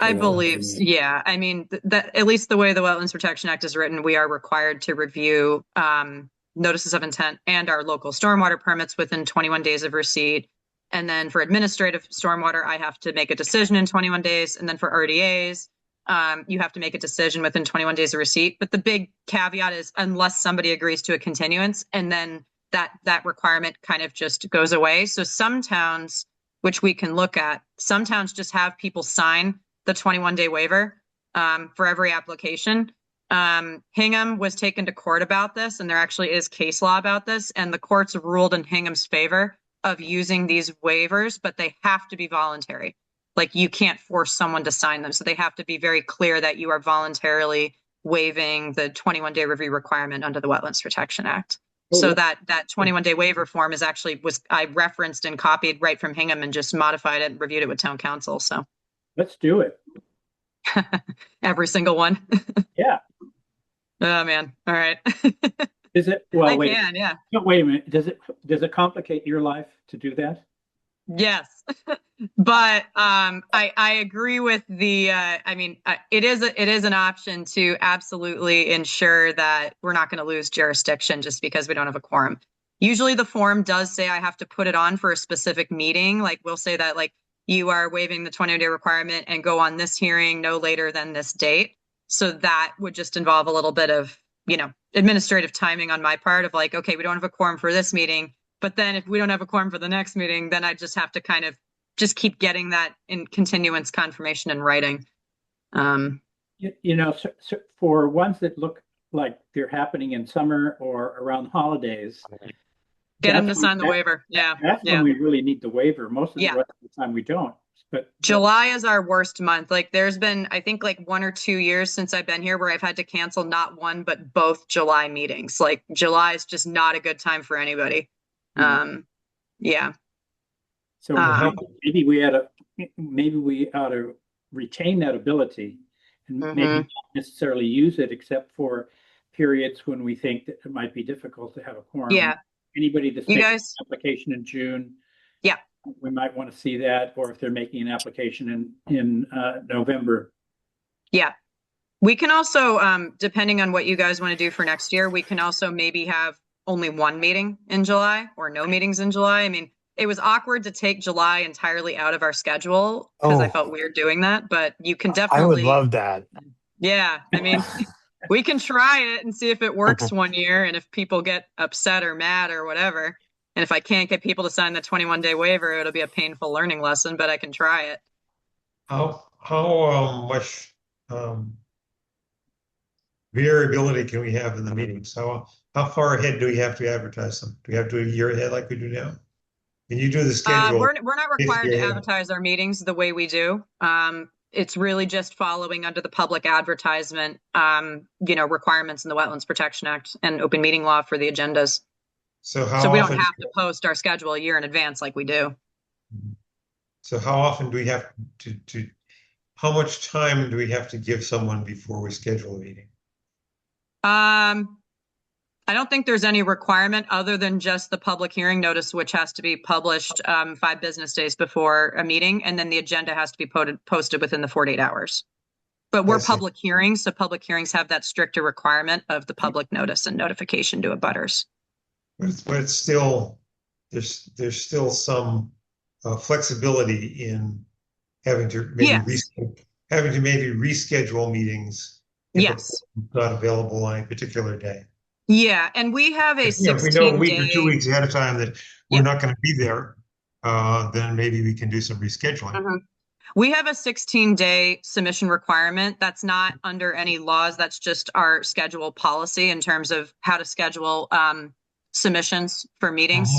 I Yeah. believe, yeah. I mean, that at least the way the Wetlands Protection Act is written, we are required to review notices of intent and our local stormwater permits within 21 days of receipt. And then for administrative stormwater, I have to make a decision in 21 days. And then for RDAs, you have to make a decision within 21 days of receipt. But the big caveat is unless somebody agrees to a continuance, and then that requirement kind of just goes away. So some towns, which we can look at, some towns just have people sign the 21-day waiver for every application. Hingham was taken to court about this, and there actually is case law about this, and the courts have ruled in Hingham's favor of using these waivers, but they have to be voluntary. Like you can't force someone to sign them. So they have to be very clear that you are voluntarily waiving the 21-day review requirement under the Wetlands Protection Act. So that 21-day waiver form is actually I referenced and copied right from Hingham and just modified it and reviewed it with town council. So Let's do it. every single one. Yeah. Oh man. All right. Is it? Well, I wait. can, yeah. No, wait a minute. Does it complicate your life to do that? Yes. But I agree with the it is an option to absolutely ensure that we're not going to lose jurisdiction just because we don't have a quorum. Usually the form does say I have to put it on for a specific meeting. Like we'll say that like you are waiving the 20-day requirement and go on this hearing no later than this date. So that would just involve a little bit of administrative timing on my part of like, okay, we don't have a quorum for this meeting, but then if we don't have a quorum for the next meeting, then I just have to kind of just keep getting that in continuance confirmation in writing. So for ones that look like they're happening in summer or around holidays, Get them to that's sign the when- waiver. Yeah. That's Yeah. when we really need the waiver. Most of the Yeah. rest of the time we don't. But July is our worst month. Like there's been, I think like 1 or 2 years since I've been here where I've had to cancel not one, but both July meetings. Like July is just not a good time for anybody. Yeah. So maybe we ought to retain that ability and maybe not necessarily use it except for periods when we think that it might be difficult to have a quorum. Yeah. Anybody that's You making guys- an application in June. Yeah. We might want to see that, or if they're making an application in November. Yeah. We can also, depending on what you guys want to do for next year, we can also maybe have only one meeting in July or no meetings in July. I mean, it was awkward to take July entirely out of our schedule because I Oh. felt weird doing that, but you can I definitely. would love that. Yeah. I mean, we can try it and see if it works one year and if people get upset or mad or whatever. And if I can't get people to sign the 21-day waiver, it'll be a painful learning lesson, but I can try it. How much variability can we have in the meetings? How far ahead do we have to advertise them? Do we have to do a year ahead like we do now? Can you do the schedule? We're not required to Yeah. advertise our meetings the way we do. It's really just following under the public advertisement, requirements in the Wetlands Protection Act and open meeting law for the agendas. So So we don't have to post our schedule a year in advance like we do. So how often do we have how much time do we have to give someone before we schedule a meeting? I don't think there's any requirement other than just the public hearing notice, which has to be published 5 business days before a meeting, and then the agenda has to be posted within the 48 hours. But we're I see. public hearings, so public hearings have that stricter requirement of the public notice and notification to abutters. But it's still there's still some flexibility in having to maybe reschedule meetings if Yes. it's not available on a particular day. Yeah, and we have a If we know a week or 2 16-day. weeks ahead of time that we're not going to be there, then maybe we can do some rescheduling. We have a 16-day submission requirement. That's not under any laws. That's just our schedule policy in terms of how to schedule submissions for meetings.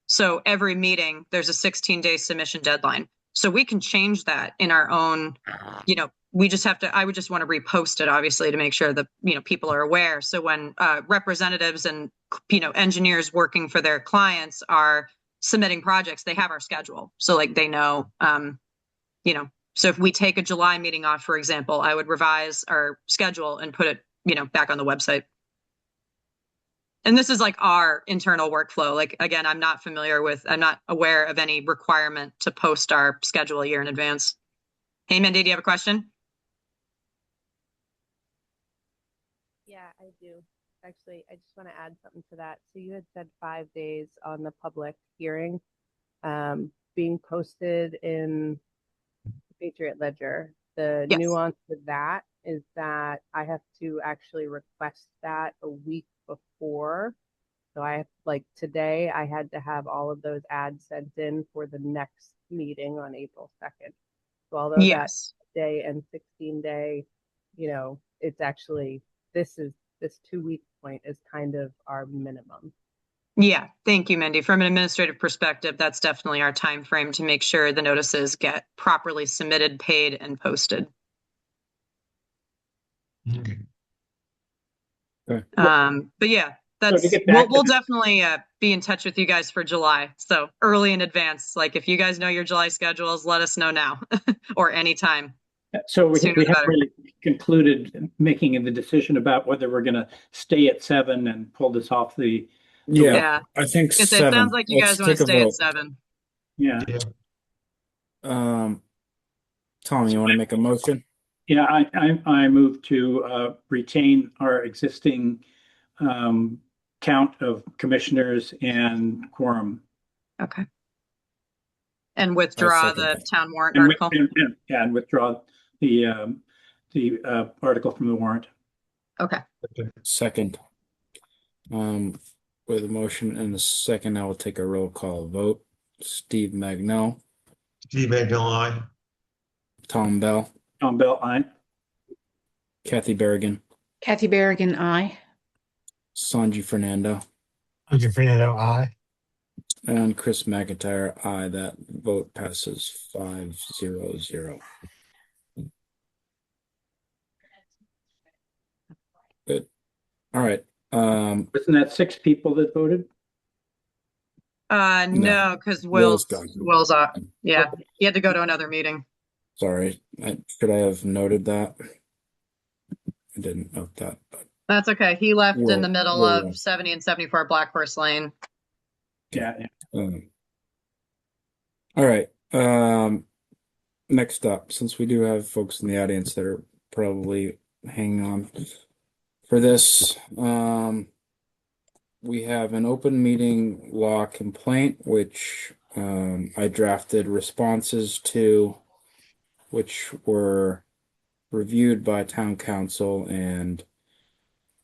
So every meeting, there's a 16-day submission deadline. So we can change that in our own, we just have to, I would just want to repost it, obviously, to make sure that, people are aware. So when representatives and, engineers working for their clients are submitting projects, they have our schedule. So like they know, so if we take a July meeting off, for example, I would revise our schedule and put it, back on the website. And this is like our internal workflow. Like, again, I'm not aware of any requirement to post our schedule a year in advance. Hey, Mindy, do you have a question? Yeah, I do. Actually, I just want to add something to that. So you had said 5 days on the public hearing, being posted in Patriot Ledger. The Yes. nuance with that is that I have to actually request that a week before. So I have, like today, I had to have all of those ads sent in for the next meeting on April 2nd. So although Yes. that day and 16-day, it's actually, this 2-week point is kind of our minimum. Yeah, thank you, Mindy. From an administrative perspective, that's definitely our time frame to make sure the notices get properly submitted, paid, and posted. Okay. But yeah, we'll definitely be in touch with you guys for July. So early in advance, like if you guys know your July schedules, let us know now or anytime. So we Sooner the haven't better. really concluded making the decision about whether we're going to stay at 7 and pull this off the. Yeah. I think It 7. sounds like you guys want Let's to take a stay at vote. 7. Yeah. Tom, you want to make a motion? Yeah, I move to retain our existing count of commissioners and quorum. Okay. And withdraw the town warrant And article. and withdraw the article from the warrant. Okay. Second. With a motion and a second, I will take a roll call vote. Steve Magnell, Steve Magnoll, aye. Tom Bell, Tom Bell, aye. Kathy Berrigan, Kathy Berrigan, aye. Sanji Fernando, Andrew Fernando, aye. and Chris McIntyre, aye. That vote passes 5-0-0. Good. All right. Wasn't that 6 people that voted? No, because Will's Will's gone. yeah, he had to go to another meeting. Sorry. Should I have noted that? I didn't note that. But That's okay. He left in the middle Will. of 70 and 74 Black Horse Lane. Yeah. All right. Next up, since we do have folks in the audience that are probably hanging on for this, we have an open meeting law complaint, which I drafted responses to, which were reviewed by town council and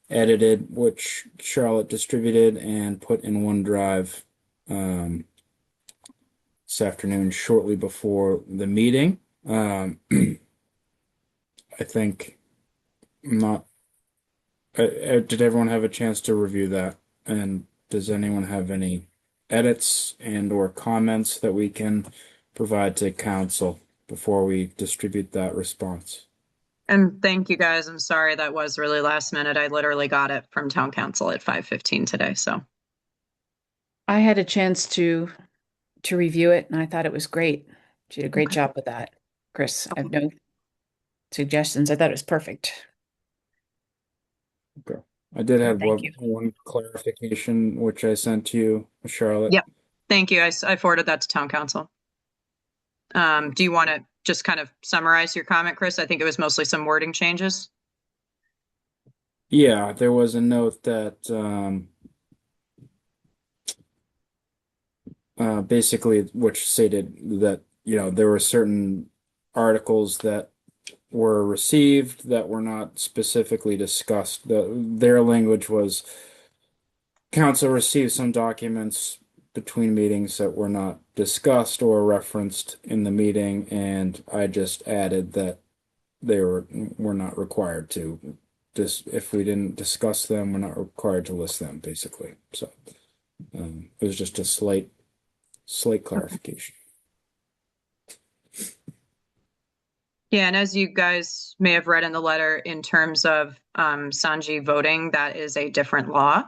edited, which Charlotte distributed and put in OneDrive this afternoon, shortly before the meeting. I think not. Did everyone have a chance to review that? And does anyone have any edits and or comments that we can provide to council before we distribute that response? And thank you guys. I'm sorry that was really last minute. I literally got it from town council at 5:15 today. So I had a chance to review it, and I thought it was great. She did a great job with that, Chris. I have no suggestions. I thought it was perfect. Okay. I did have Thank you. one clarification, which I sent to you, Charlotte. Yep. Thank you. I forwarded that to town council. Do you want to just kind of summarize your comment, Chris? I think it was mostly some wording changes. Yeah, there was a note that basically which stated that, there were certain articles that were received that were not specifically discussed. Their language was council received some documents between meetings that were not discussed or referenced in the meeting, and I just added that they were not required to. Just if we didn't discuss them, we're not required to list them, basically. So it was just a slight clarification. Yeah, and as you guys may have read in the letter, in terms of Sanji voting, that is a different law.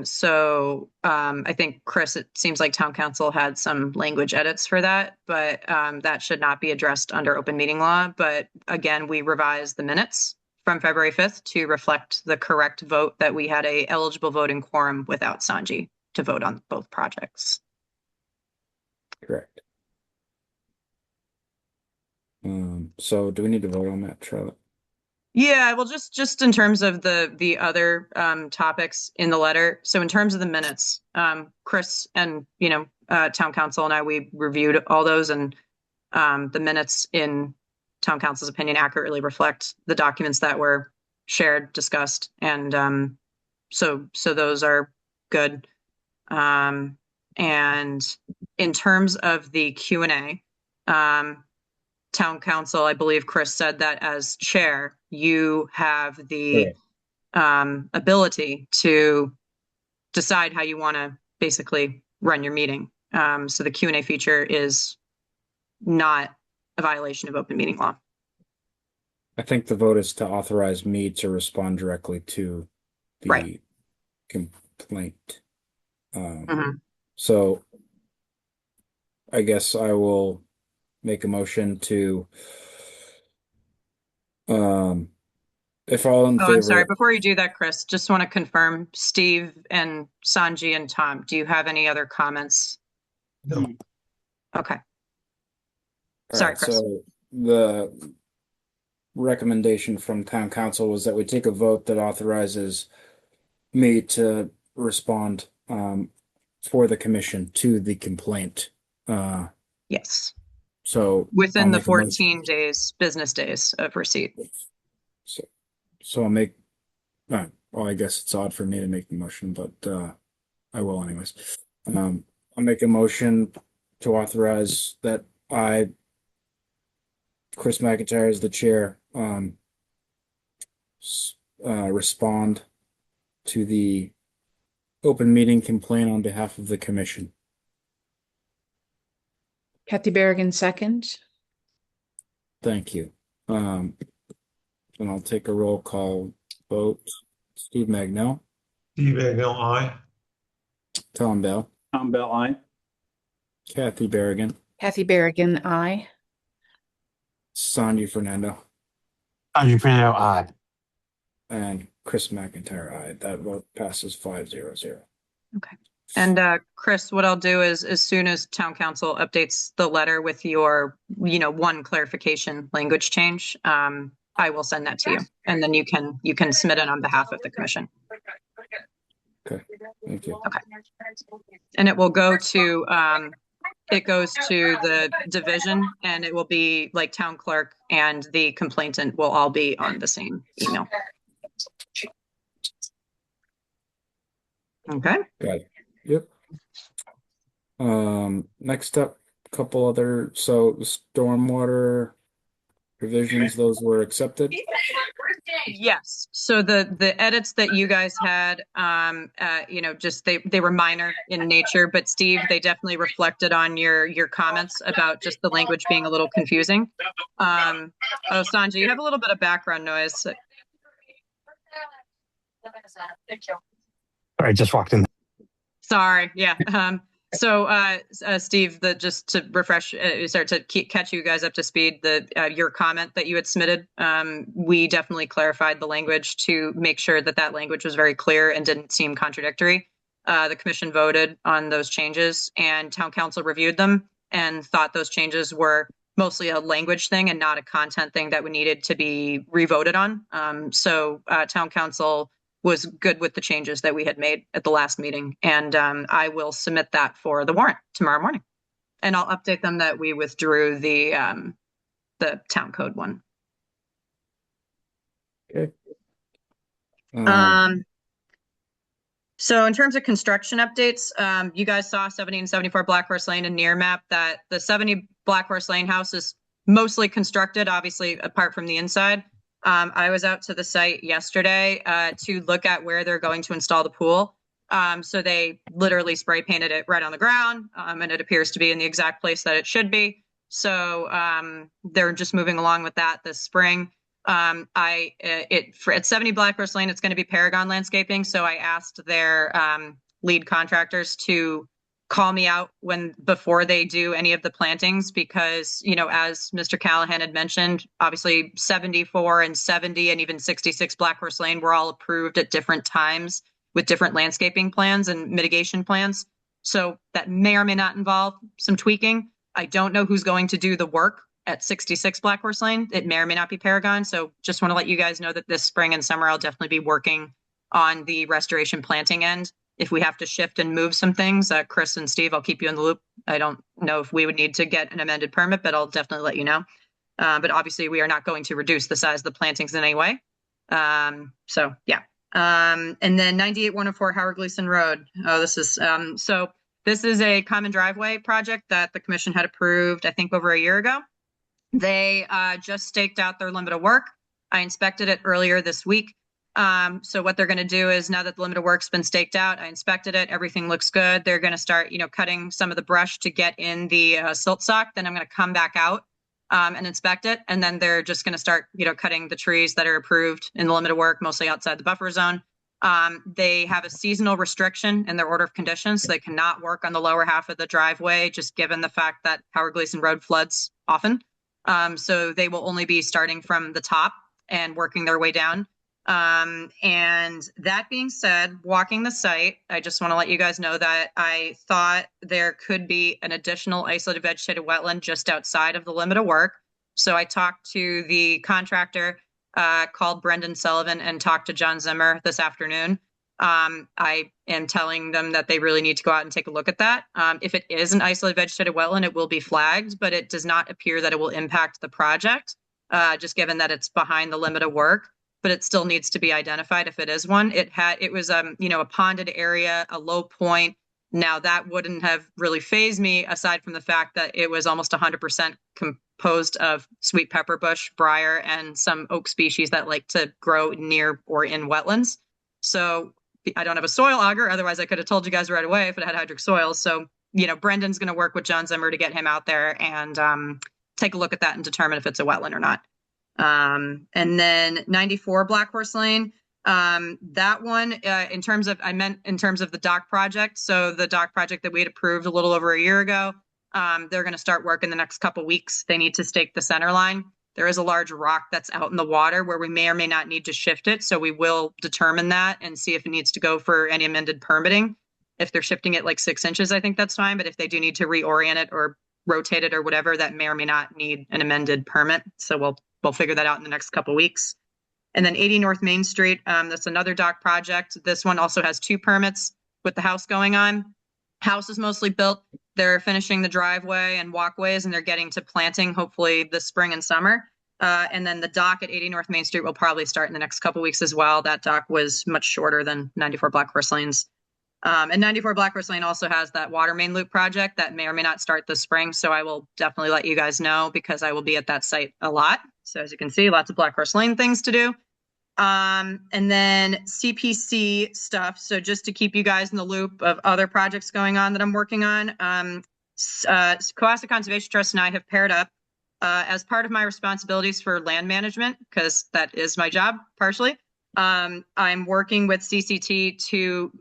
So I think, Chris, it seems like town council had some language edits for that, but that should not be addressed under open meeting law. But again, we revised the minutes from February 5th to reflect the correct vote, that we had a eligible voting quorum without Sanji to vote on both projects. Correct. So do we need to vote on that, Charlotte? Yeah, well, just in terms of the other topics in the letter. So in terms of the minutes, Chris and town council and I, we reviewed all those, and the minutes in town council's opinion accurately reflect the documents that were shared, discussed, and so those are good. And in terms of the Q&A, town council, I believe Chris said that as chair, you have the ability to decide how you want to basically run your meeting. So the Q&A feature is not a violation of open meeting law. I think the vote is to authorize me to respond directly to the complaint. So I guess I will make a motion to if all in favor. I'm sorry. Before you do that, Chris, just want to confirm, Steve and Sanji and Tom, do you have any other comments? No. Okay. All Sorry, right, Chris. so the recommendation from town council was that we take a vote that authorizes me to respond for the commission to the complaint. Yes. So within I'll the make a motion. 14 days, business days of receipt. So I'll make Well, I guess it's odd for me to make the motion, but I will anyways. I'll make a motion to authorize that Chris McIntyre as the chair, respond to the open meeting complaint on behalf of the commission. Kathy Berrigan, second. Thank you. And I'll take a roll call vote. Steve Magnell, Steve Agnew, aye. Tom Bell, Tom Bell, aye. Kathy Berrigan, Kathy Berrigan, aye. Sonia Fernando, Andrew Fernando, aye. and Chris McIntyre, aye. That vote passes 5-0-0. Okay. And Chris, what I'll do is as soon as town council updates the letter with your, one clarification language change, I will send that to you. And then you can submit it on behalf of the commission. Okay, thank you. Okay. And it will go to, it goes to the division, and it will be like town clerk and the complainant will all be on the same email. Okay. Got it. Yep. Next up, couple other, so stormwater revisions, those were accepted. Yes. So the edits that you guys had, just they were minor in nature, but Steve, they definitely reflected on your comments about just the language being a little confusing. Oh, Sanjay, you have a little bit of background noise. All right, just walked in. Sorry. Yeah. Steve, just to refresh, catch you guys up to speed, your comment that you had submitted, we definitely clarified the language to make sure that language was very clear and didn't seem contradictory. The commission voted on those changes, and town council reviewed them and thought those changes were mostly a language thing and not a content thing that we needed to be revoted on. Town council was good with the changes that we had made at the last meeting. And I will submit that for the warrant tomorrow morning. And I'll update them that we withdrew the town code one. Okay. So in terms of construction updates, you guys saw 70 and 74 Black Horse Lane and near map that the 70 Black Horse Lane house is mostly constructed, obviously apart from the inside. I was out to the site yesterday to look at where they're going to install the pool. So they literally spray painted it right on the ground, and it appears to be in the exact place that it should be. So they're just moving along with that this spring. At 70 Black Horse Lane, it's going to be Paragon Landscaping. So I asked their lead contractors to call me out before they do any of the plantings, because, as Mr. Callahan had mentioned, obviously 74 and 70 and even 66 Black Horse Lane were all approved at different times with different landscaping plans and mitigation plans. So that may or may not involve some tweaking. I don't know who's going to do the work at 66 Black Horse Lane. It may or may not be Paragon. So just want to let you guys know that this spring and summer, I'll definitely be working on the restoration planting end. If we have to shift and move some things, Chris and Steve, I'll keep you in the loop. I don't know if we would need to get an amended permit, but I'll definitely let you know. But obviously we are not going to reduce the size of the plantings in any way. Yeah. And then 98-104 Howard Gleason Road. Oh, this is a common driveway project that the commission had approved, I think, over a year ago. They just staked out their limit of work. I inspected it earlier this week. So what they're going to do is, now that the limit of work's been staked out, I inspected it, everything looks good. They're going to start, cutting some of the brush to get in the silt sock. Then I'm going to come back out and inspect it. And then they're just going to start, cutting the trees that are approved in the limit of work, mostly outside the buffer zone. They have a seasonal restriction in their order of conditions, so they cannot work on the lower half of the driveway, just given the fact that Howard Gleason Road floods often. So they will only be starting from the top and working their way down. And that being said, walking the site, I just want to let you guys know that I thought there could be an additional isolated vegetated wetland just outside of the limit of work. So I talked to the contractor, called Brendan Sullivan, and talked to John Zimmer this afternoon. I am telling them that they really need to go out and take a look at that. If it is an isolated vegetated wetland, it will be flagged, but it does not appear that it will impact the project, just given that it's behind the limit of work. but it still needs to be identified if it is one. It was a ponded area, a low point. Now that wouldn't have really fazed me, aside from the fact that it was almost 100% composed of sweet pepper bush, briar, and some oak species that like to grow near or in wetlands. So I don't have a soil auger. Otherwise, I could have told you guys right away if it had hydric soil. So, Brendan's going to work with John Zimmer to get him out there and take a look at that and determine if it's a wetland or not. And then 94 Black Horse Lane. That one, in terms of the dock project. So the dock project that we had approved a little over a year ago, they're going to start work in the next couple weeks. They need to stake the center line. There is a large rock that's out in the water where we may or may not need to shift it. So we will determine that and see if it needs to go for any amended permitting. If they're shifting it like 6 inches, I think that's fine. But if they do need to reorient it or rotate it or whatever, that may or may not need an amended permit. So we'll figure that out in the next couple weeks. And then 80 North Main Street, that's another dock project. This one also has 2 permits with the house going on. House is mostly built. They're finishing the driveway and walkways, and they're getting to planting hopefully this spring and summer. And then the dock at 80 North Main Street will probably start in the next couple weeks as well. That dock was much shorter than 94 Black Horse Lanes. And 94 Black Horse Lane also has that water main loop project that may or may not start this spring. So I will definitely let you guys know because I will be at that site a lot. So as you can see, lots of Black Horse Lane things to do. And then CPC stuff. So just to keep you guys in the loop of other projects going on that I'm working on, Cohasset Conservation Trust and I have paired up as part of my responsibilities for land management, because that is my job partially. I'm working with CCT to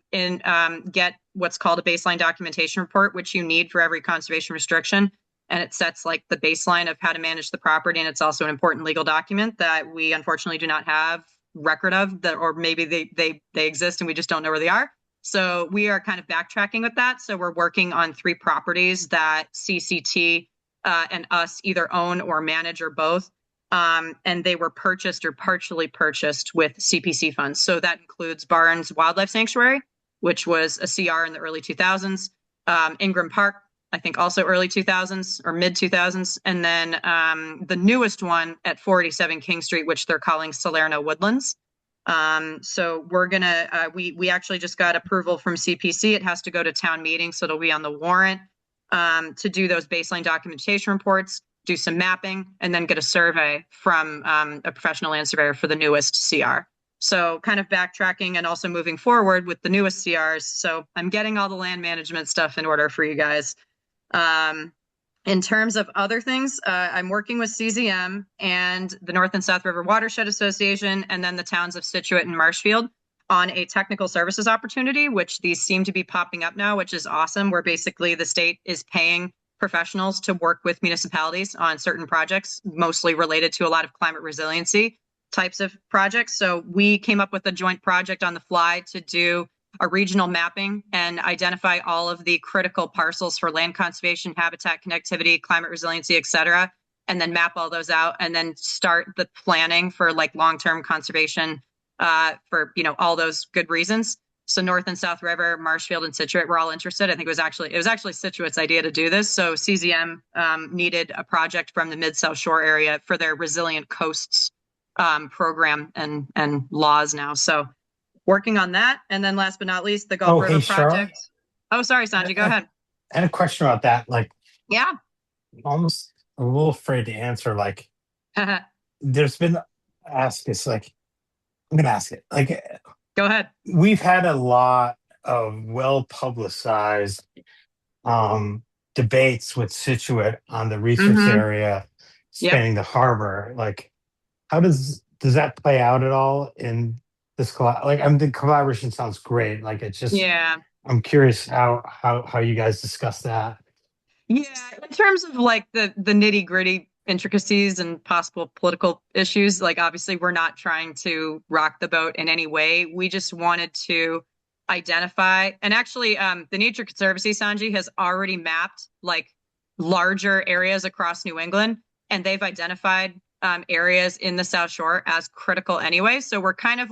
get what's called a baseline documentation report, which you need for every conservation restriction. And it sets like the baseline of how to manage the property. And it's also an important legal document that we unfortunately do not have record of, that, or maybe they exist and we just don't know where they are. So we are kind of backtracking with that. So we're working on 3 properties that CCT and us either own or manage or both. And they were purchased or partially purchased with CPC funds. So that includes Barnes Wildlife Sanctuary, which was a CR in the early 2000s, Ingram Park, I think also early 2000s or mid 2000s. And then the newest one at 487 King Street, which they're calling Salerno Woodlands. So we're going to, we actually just got approval from CPC. It has to go to town meeting. So it'll be on the warrant to do those baseline documentation reports, do some mapping, and then get a survey from a professional land surveyor for the newest CR. So kind of backtracking and also moving forward with the newest CRs. So I'm getting all the land management stuff in order for you guys. In terms of other things, I'm working with CZM and the North and South River Watershed Association, and then the towns of Scituate and Marshfield on a technical services opportunity, which these seem to be popping up now, which is awesome, where basically the state is paying professionals to work with municipalities on certain projects, mostly related to a lot of climate resiliency types of projects. So we came up with a joint project on the fly to do a regional mapping and identify all of the critical parcels for land conservation, habitat connectivity, climate resiliency, et cetera, and then map all those out and then start the planning for like long-term conservation for, all those good reasons. So North and South River, Marshfield, and Scituate were all interested. I think it was actually Scituate's idea to do this. So CZM needed a project from the Mid-South Shore area for their Resilient Coasts program and laws now. So working on that. And then last but not least, the Gulf River project. Oh, sorry, Sanjay, go ahead. I had a question about that. Yeah. I'm almost a little afraid to answer. There's been asked, I'm going to ask it. Go ahead. We've had a lot of well-publicized debates with Scituate on the research area spanning the harbor. How does that play out at all in this the collaboration sounds great. It's just, I'm curious how you guys discuss that. Yeah, in terms of the nitty gritty intricacies and possible political issues, obviously we're not trying to rock the boat in any way. We just wanted to identify, and actually the Nature Conservancy, Sanjay, has already mapped larger areas across New England, and they've identified areas in the South Shore as critical anyway. So we're kind of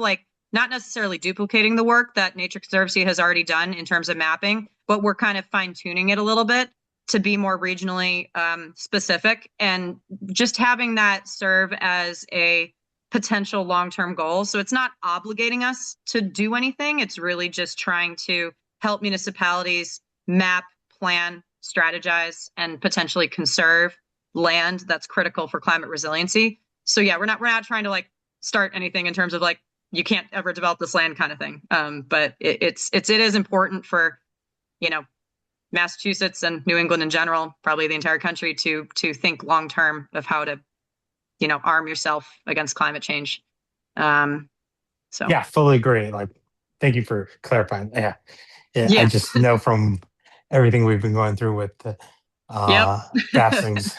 not necessarily duplicating the work that Nature Conservancy has already done in terms of mapping, but we're kind of fine tuning it a little bit to be more regionally specific, and just having that serve as a potential long-term goals. So it's not obligating us to do anything. It's really just trying to help municipalities map, plan, strategize, and potentially conserve land that's critical for climate resiliency. So yeah, we're not trying to like start anything in terms of like, you can't ever develop this land kind of thing. But it is important for, Massachusetts and New England in general, probably the entire country, to think long term of how to, arm yourself against climate change. So Yeah, fully agree. Like, thank you for clarifying. Yeah. Yeah. I just know from everything we've been going through with the castings.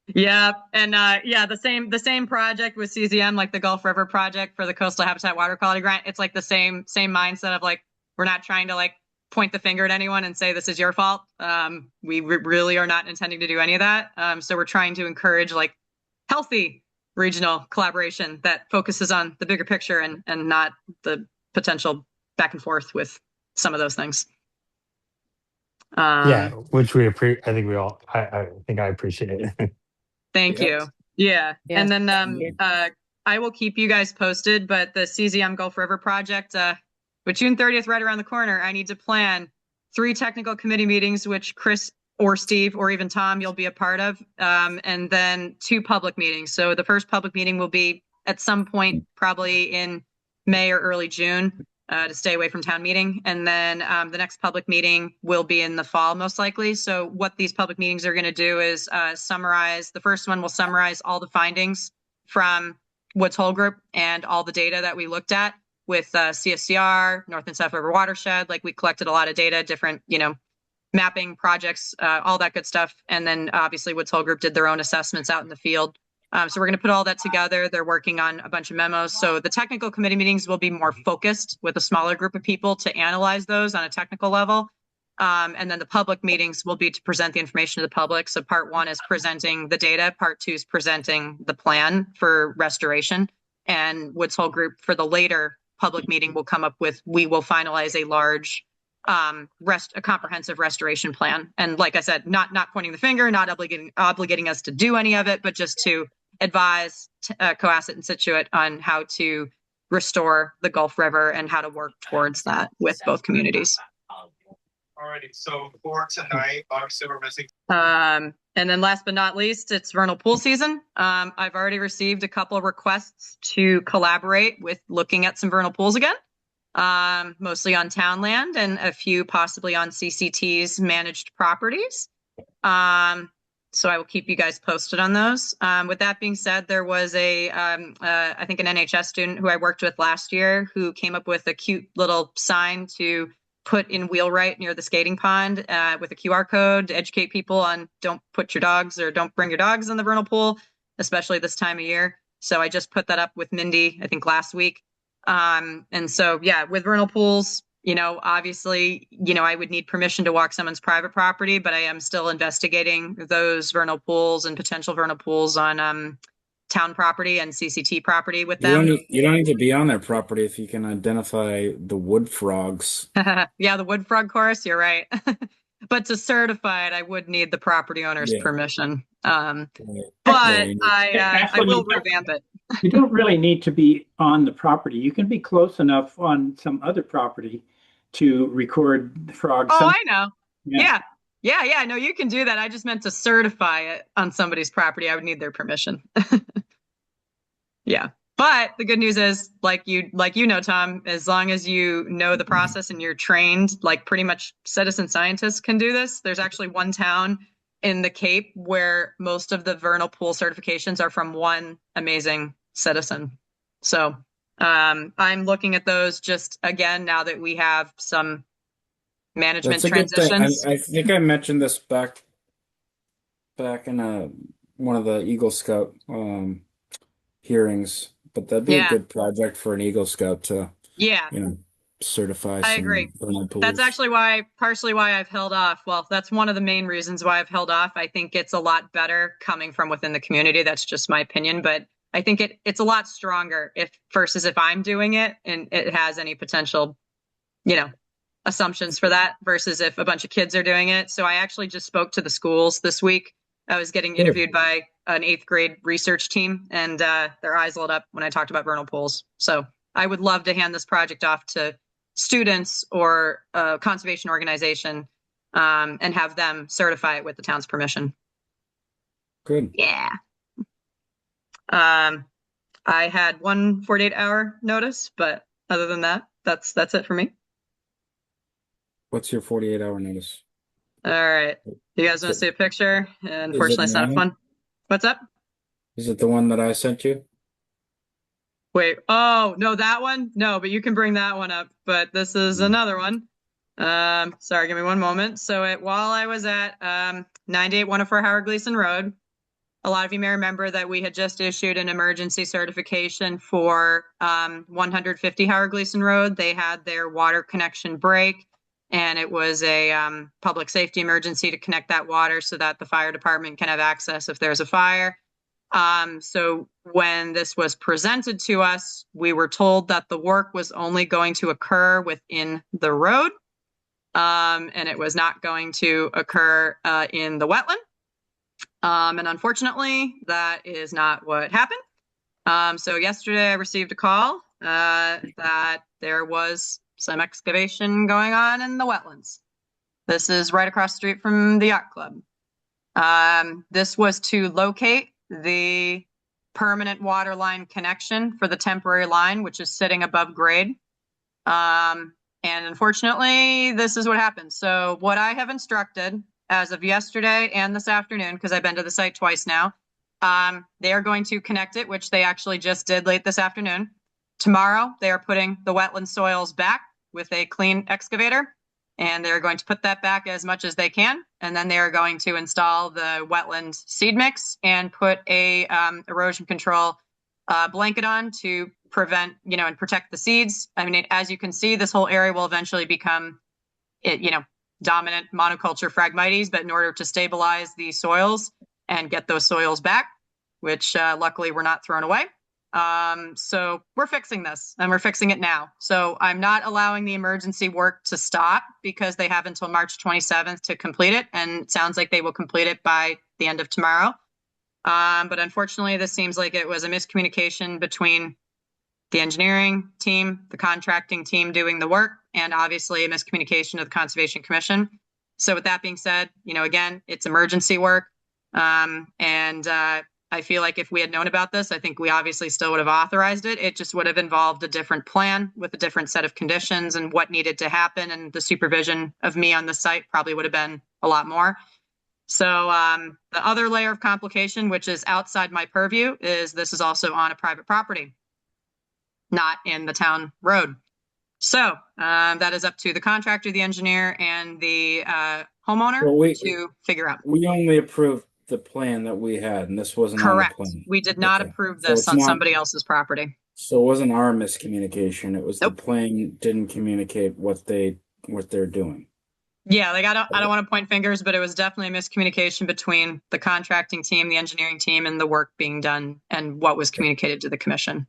Yeah, and the same project with CZM, like the Gulf River project for the Coastal Habitat Water Quality Grant. It's like the same mindset of like, we're not trying to like point the finger at anyone and say this is your fault. We really are not intending to do any of that. So we're trying to encourage like healthy regional collaboration that focuses on the bigger picture and not the potential back and forth with some of those things. Yeah, which we appreciate. I think I think I appreciate it. Thank you. Yeah. Yes, And then thank you. I will keep you guys posted, but the CZM Gulf River project, with June 30th right around the corner, I need to plan 3 technical committee meetings, which Chris or Steve or even Tom, you'll be a part of, and then 2 public meetings. So the first public meeting will be at some point, probably in May or early June, to stay away from town meeting. And then the next public meeting will be in the fall, most likely. So what these public meetings are going to do is summarize. The first one will summarize all the findings from Woods Hole Group and all the data that we looked at with CSCR, North and South River Watershed. Like we collected a lot of data, different, mapping projects, all that good stuff. And then obviously Woods Hole Group did their own assessments out in the field. So we're going to put all that together. They're working on a bunch of memos. So the technical committee meetings will be more focused with a smaller group of people to analyze those on a technical level. And then the public meetings will be to present the information to the public. So part 1 is presenting the data. Part 2 is presenting the plan for restoration. And Woods Hole Group for the later public meeting will come up with, we will finalize a large a comprehensive restoration plan. And like I said, not pointing the finger, not obligating us to do any of it, but just to advise Cohasset and Scituate on how to restore the Gulf River and how to work towards that with both communities. Alrighty, so for tonight, obviously we're missing. And then last but not least, it's vernal pool season. I've already received a couple of requests to collaborate with looking at some vernal pools again, mostly on town land and a few possibly on CCT's managed properties. So I will keep you guys posted on those. With that being said, there was I think an NHS student who I worked with last year who came up with a cute little sign to put in Wheelwright near the skating pond with a QR code to educate people on don't put your dogs or don't bring your dogs in the vernal pool, especially this time of year. So I just put that up with Mindy, I think last week. And so, yeah, with vernal pools, obviously, I would need permission to walk someone's private property, but I am still investigating those vernal pools and potential vernal pools on town property and CCT property with them. You don't need to be on their property if you can identify the wood frogs. Yeah, the wood frog chorus, you're right. But to certify it, I would need the property owner's permission. But I will revamp it. You don't really need to be on the property. You can be close enough on some other property to record the frogs. Oh, I know. Yeah. No, you can do that. I just meant to certify it on somebody's property. I would need their permission. Yeah. But the good news is, like you know, Tom, as long as you know the process and you're trained, like pretty much citizen scientists can do this. There's actually one town in the Cape where most of the vernal pool certifications are from one amazing citizen. So I'm looking at those just again now that we have some management transitions. I think I mentioned this back in one of the Eagle Scout hearings, but that'd be a good project for an Eagle Scout to certify. I agree. That's actually partially why I've held off. Well, that's one of the main reasons why I've held off. I think it's a lot better coming from within the community. That's just my opinion, but I think it's a lot stronger versus if I'm doing it and it has any potential, assumptions for that versus if a bunch of kids are doing it. So I actually just spoke to the schools this week I was getting Good. interviewed by an 8th grade research team, and their eyes lit up when I talked about vernal pools. So I would love to hand this project off to students or a conservation organization and have them certify it with the town's permission. Good. Yeah. I had one 48-hour notice, but other than that, that's it for me. What's your 48-hour notice? All right. You guys want to see a picture? Unfortunately, it's not mine? fun. What's up? Is it the one that I sent you? Wait. Oh, no, that one? No, but you can bring that one up. But this is another one. Sorry, give me one moment. So while I was at 9814 Howard Gleason Road, a lot of you may remember that we had just issued an emergency certification for 150 Howard Gleason Road. They had their water connection break, and it was a public safety emergency to connect that water so that the fire department can have access if there's a fire. So when this was presented to us, we were told that the work was only going to occur within the road, and it was not going to occur in the wetland. And unfortunately, that is not what happened. So yesterday I received a call that there was some excavation going on in the wetlands. This is right across the street from the yacht club. This was to locate the permanent water line connection for the temporary line, which is sitting above grade. And unfortunately, this is what happened. So what I have instructed as of yesterday and this afternoon, because I've been to the site twice now, they are going to connect it, which they actually just did late this afternoon. Tomorrow, they are putting the wetland soils back with a clean excavator, and they're going to put that back as much as they can. And then they are going to install the wetland seed mix and put a erosion control blanket on to prevent, and protect the seeds. I mean, as you can see, this whole area will eventually become, dominant monoculture Phragmites, but in order to stabilize the soils and get those soils back, which luckily were not thrown away. So we're fixing this, and we're fixing it now. So I'm not allowing the emergency work to stop because they have until March 27th to complete it, and it sounds like they will complete it by the end of tomorrow. But unfortunately, this seems like it was a miscommunication between the engineering team, the contracting team doing the work, and obviously a miscommunication of the Conservation Commission. So with that being said, again, it's emergency work. I feel like if we had known about this, I think we obviously still would have authorized it. It just would have involved a different plan with a different set of conditions and what needed to happen. And the supervision of me on the site probably would have been a lot more. So the other layer of complication, which is outside my purview, is this is also on a private property, not in the town road. So that is up to the contractor, the engineer, and the homeowner to figure out. We only approved the plan that we had, and this wasn't correct. On the plan. We did not approve So this it's on not- somebody else's property. So it wasn't our miscommunication. It was Nope. the plan didn't communicate what they're doing. Yeah, like I don't want to point fingers, but it was definitely a miscommunication between the contracting team, the engineering team, and the work being done and what was communicated to the commission.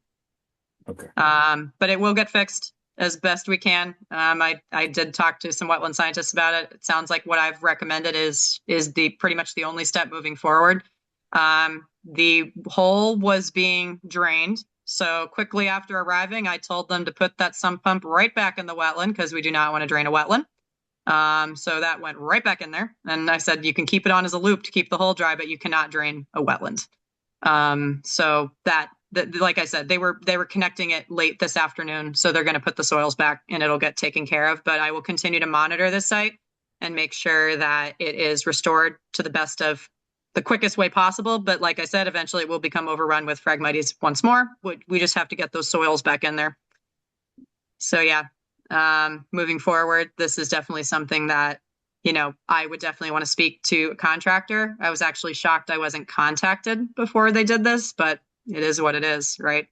Okay. But it will get fixed as best we can. I did talk to some wetland scientists about it. It sounds like what I've recommended is the pretty much the only step moving forward. The hole was being drained. So quickly after arriving, I told them to put that sump pump right back in the wetland because we do not want to drain a wetland. So that went right back in there. And I said, you can keep it on as a loop to keep the hole dry, but you cannot drain a wetland. So that like I said, they were connecting it late this afternoon. So they're going to put the soils back and it'll get taken care of. But I will continue to monitor this site and make sure that it is restored to the best of the quickest way possible. But like I said, eventually it will become overrun with Phragmites once more. We just have to get those soils back in there. So yeah, moving forward, this is definitely something that, I would definitely want to speak to a contractor. I was actually shocked I wasn't contacted before they did this, but it is what it is, right?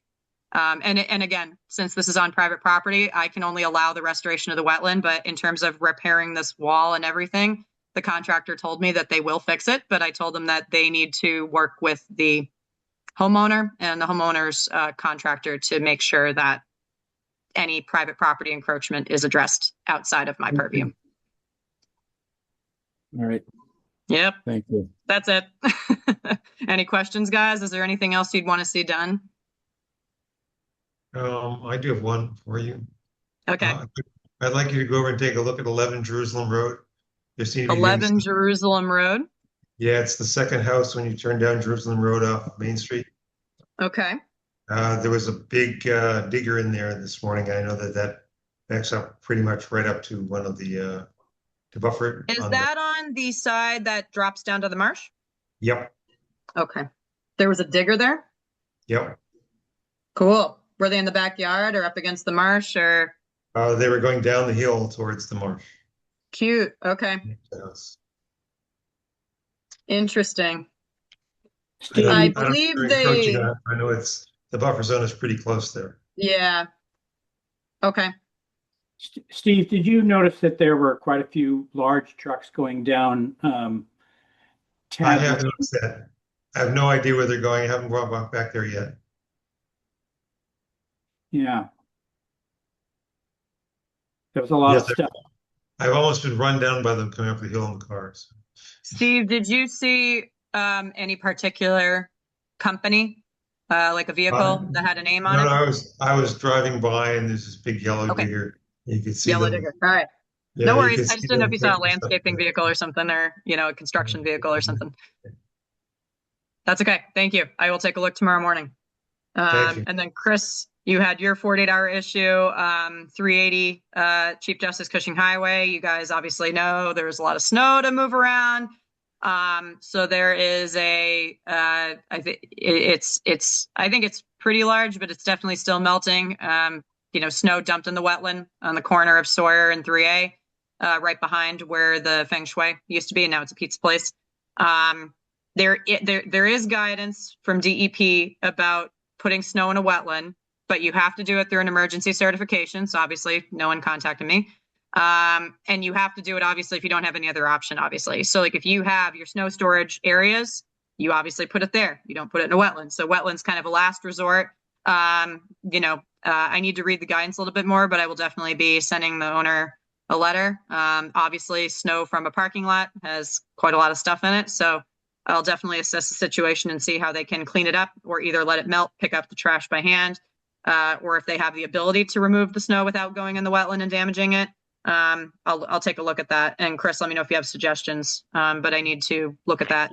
And again, since this is on private property, I can only allow the restoration of the wetland, but in terms of repairing this wall and everything, the contractor told me that they will fix it, but I told them that they need to work with the homeowner and the homeowner's contractor to make sure that any private property encroachment is addressed outside of my purview. All right. Yep, Thank you. that's it. Any questions, guys? Is there anything else you'd want to see done? I do have one for you. Okay. I'd like you to go over and take a look at 11 Jerusalem Road. There seem to be 11 Jerusalem Road. Yeah, it's the second house when you turn down Jerusalem Road off Main Street. Okay. There was a big digger in there this morning. I know that backs up pretty much right up to one of the to buffer. Is that on the side that drops down to the marsh? Yep, Okay. There was a digger there? yep. Cool. Were they in the backyard or up against the marsh or They were going down the hill towards the marsh. cute? Okay. Yes. Interesting. Steve, I don't know if believe they're they, encroaching on it. I know the buffer zone is pretty close there. yeah. Okay. Steve, did you notice that there were quite a few large trucks going down? I Tad have Lane? noticed that. I have no idea where they're going. I haven't walked back there yet. Yeah. There was a lot of Yes, stuff. I've almost been run down by them coming up the hill in the cars. Steve, did you see any particular company, like a vehicle that had a name on No, it? no, I was driving by and there's this big yellow Okay. digger. You could see Yellow them. digger. All right. Yeah, No you worries. could I just see didn't know them if you saw a taking stuff landscaping there. vehicle or something, or, a construction vehicle or something. That's okay. Thank you. I will take a look tomorrow morning. Thank you. And then Chris, you had your 48-hour issue, 380 Chief Justice Cushing Highway. You guys obviously know there's a lot of snow to move around. So there is I think it's pretty large, but it's definitely still melting. Snow dumped in the wetland on the corner of Sawyer and 3A, right behind where the Feng Shui used to be, and now it's a pizza place. There is guidance from DEP about putting snow in a wetland, but you have to do it through an emergency certification. So obviously no one contacted me. And you have to do it obviously if you don't have any other option, obviously. So like if you have your snow storage areas, you obviously put it there. You don't put it in a wetland. So wetland's kind of a last resort. I need to read the guidance a little bit more, but I will definitely be sending the owner a letter. Obviously snow from a parking lot has quite a lot of stuff in it. So I'll definitely assess the situation and see how they can clean it up or either let it melt, pick up the trash by hand, or if they have the ability to remove the snow without going in the wetland and damaging it. I'll take a look at that. And Chris, let me know if you have suggestions, but I need to look at that.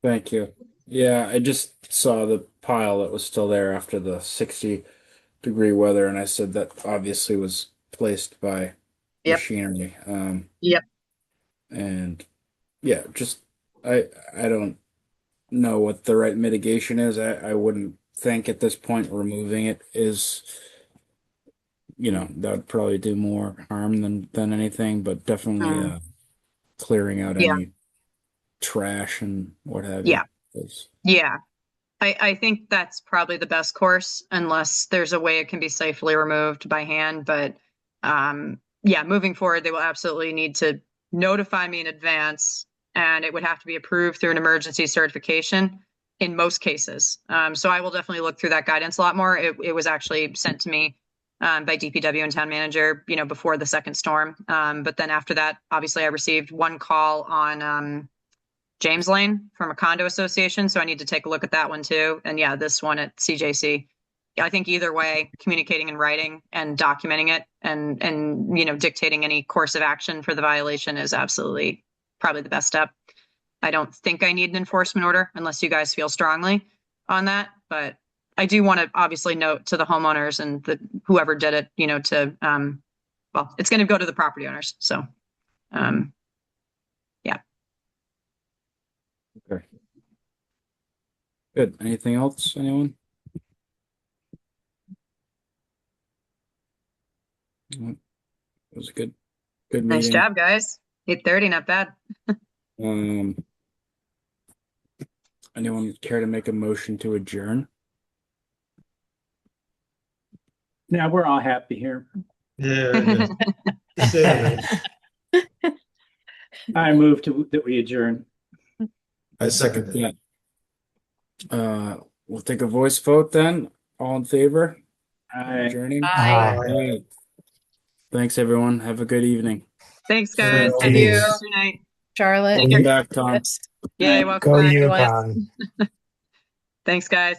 Thank you. Yeah, I just saw the pile that was still there after the 60-degree weather, and I said that obviously was placed by Yep. machinery. Yep. And yeah, just I don't know what the right mitigation is. I wouldn't think at this point removing it is, that would probably do more harm than anything, but definitely clearing out Yeah. any trash and what have you. Yeah. Yeah. I think that's probably the best course unless there's a way it can be safely removed by hand. But yeah, moving forward, they will absolutely need to notify me in advance, and it would have to be approved through an emergency certification in most cases. So I will definitely look through that guidance a lot more. It was actually sent to me by DPW and town manager, before the second storm. But then after that, obviously I received one call on James Lane from a condo association. So I need to take a look at that one too. And yeah, this one at CJC. I think either way, communicating in writing and documenting it and dictating any course of action for the violation is absolutely probably the best step. I don't think I need an enforcement order unless you guys feel strongly on that, but I do want to obviously note to the homeowners and whoever did it, it's going to go to the property owners. So, yeah. Okay. Good. Anything else, anyone? It was a good meeting. Nice job, guys. 8:30, not bad. Anyone care to make a motion to adjourn? Now we're all happy here. Yeah. I move that we adjourn. I second that. We'll take a voice vote then. All in favor? Aye. Adjourning? Aye. Aye. Thanks, everyone. Have a good evening. Thanks, guys. Yeah, Thank you. thanks. Good night. Charlotte. Welcome back, Tom. Yay, welcome Go back. Yukon. Thanks, guys.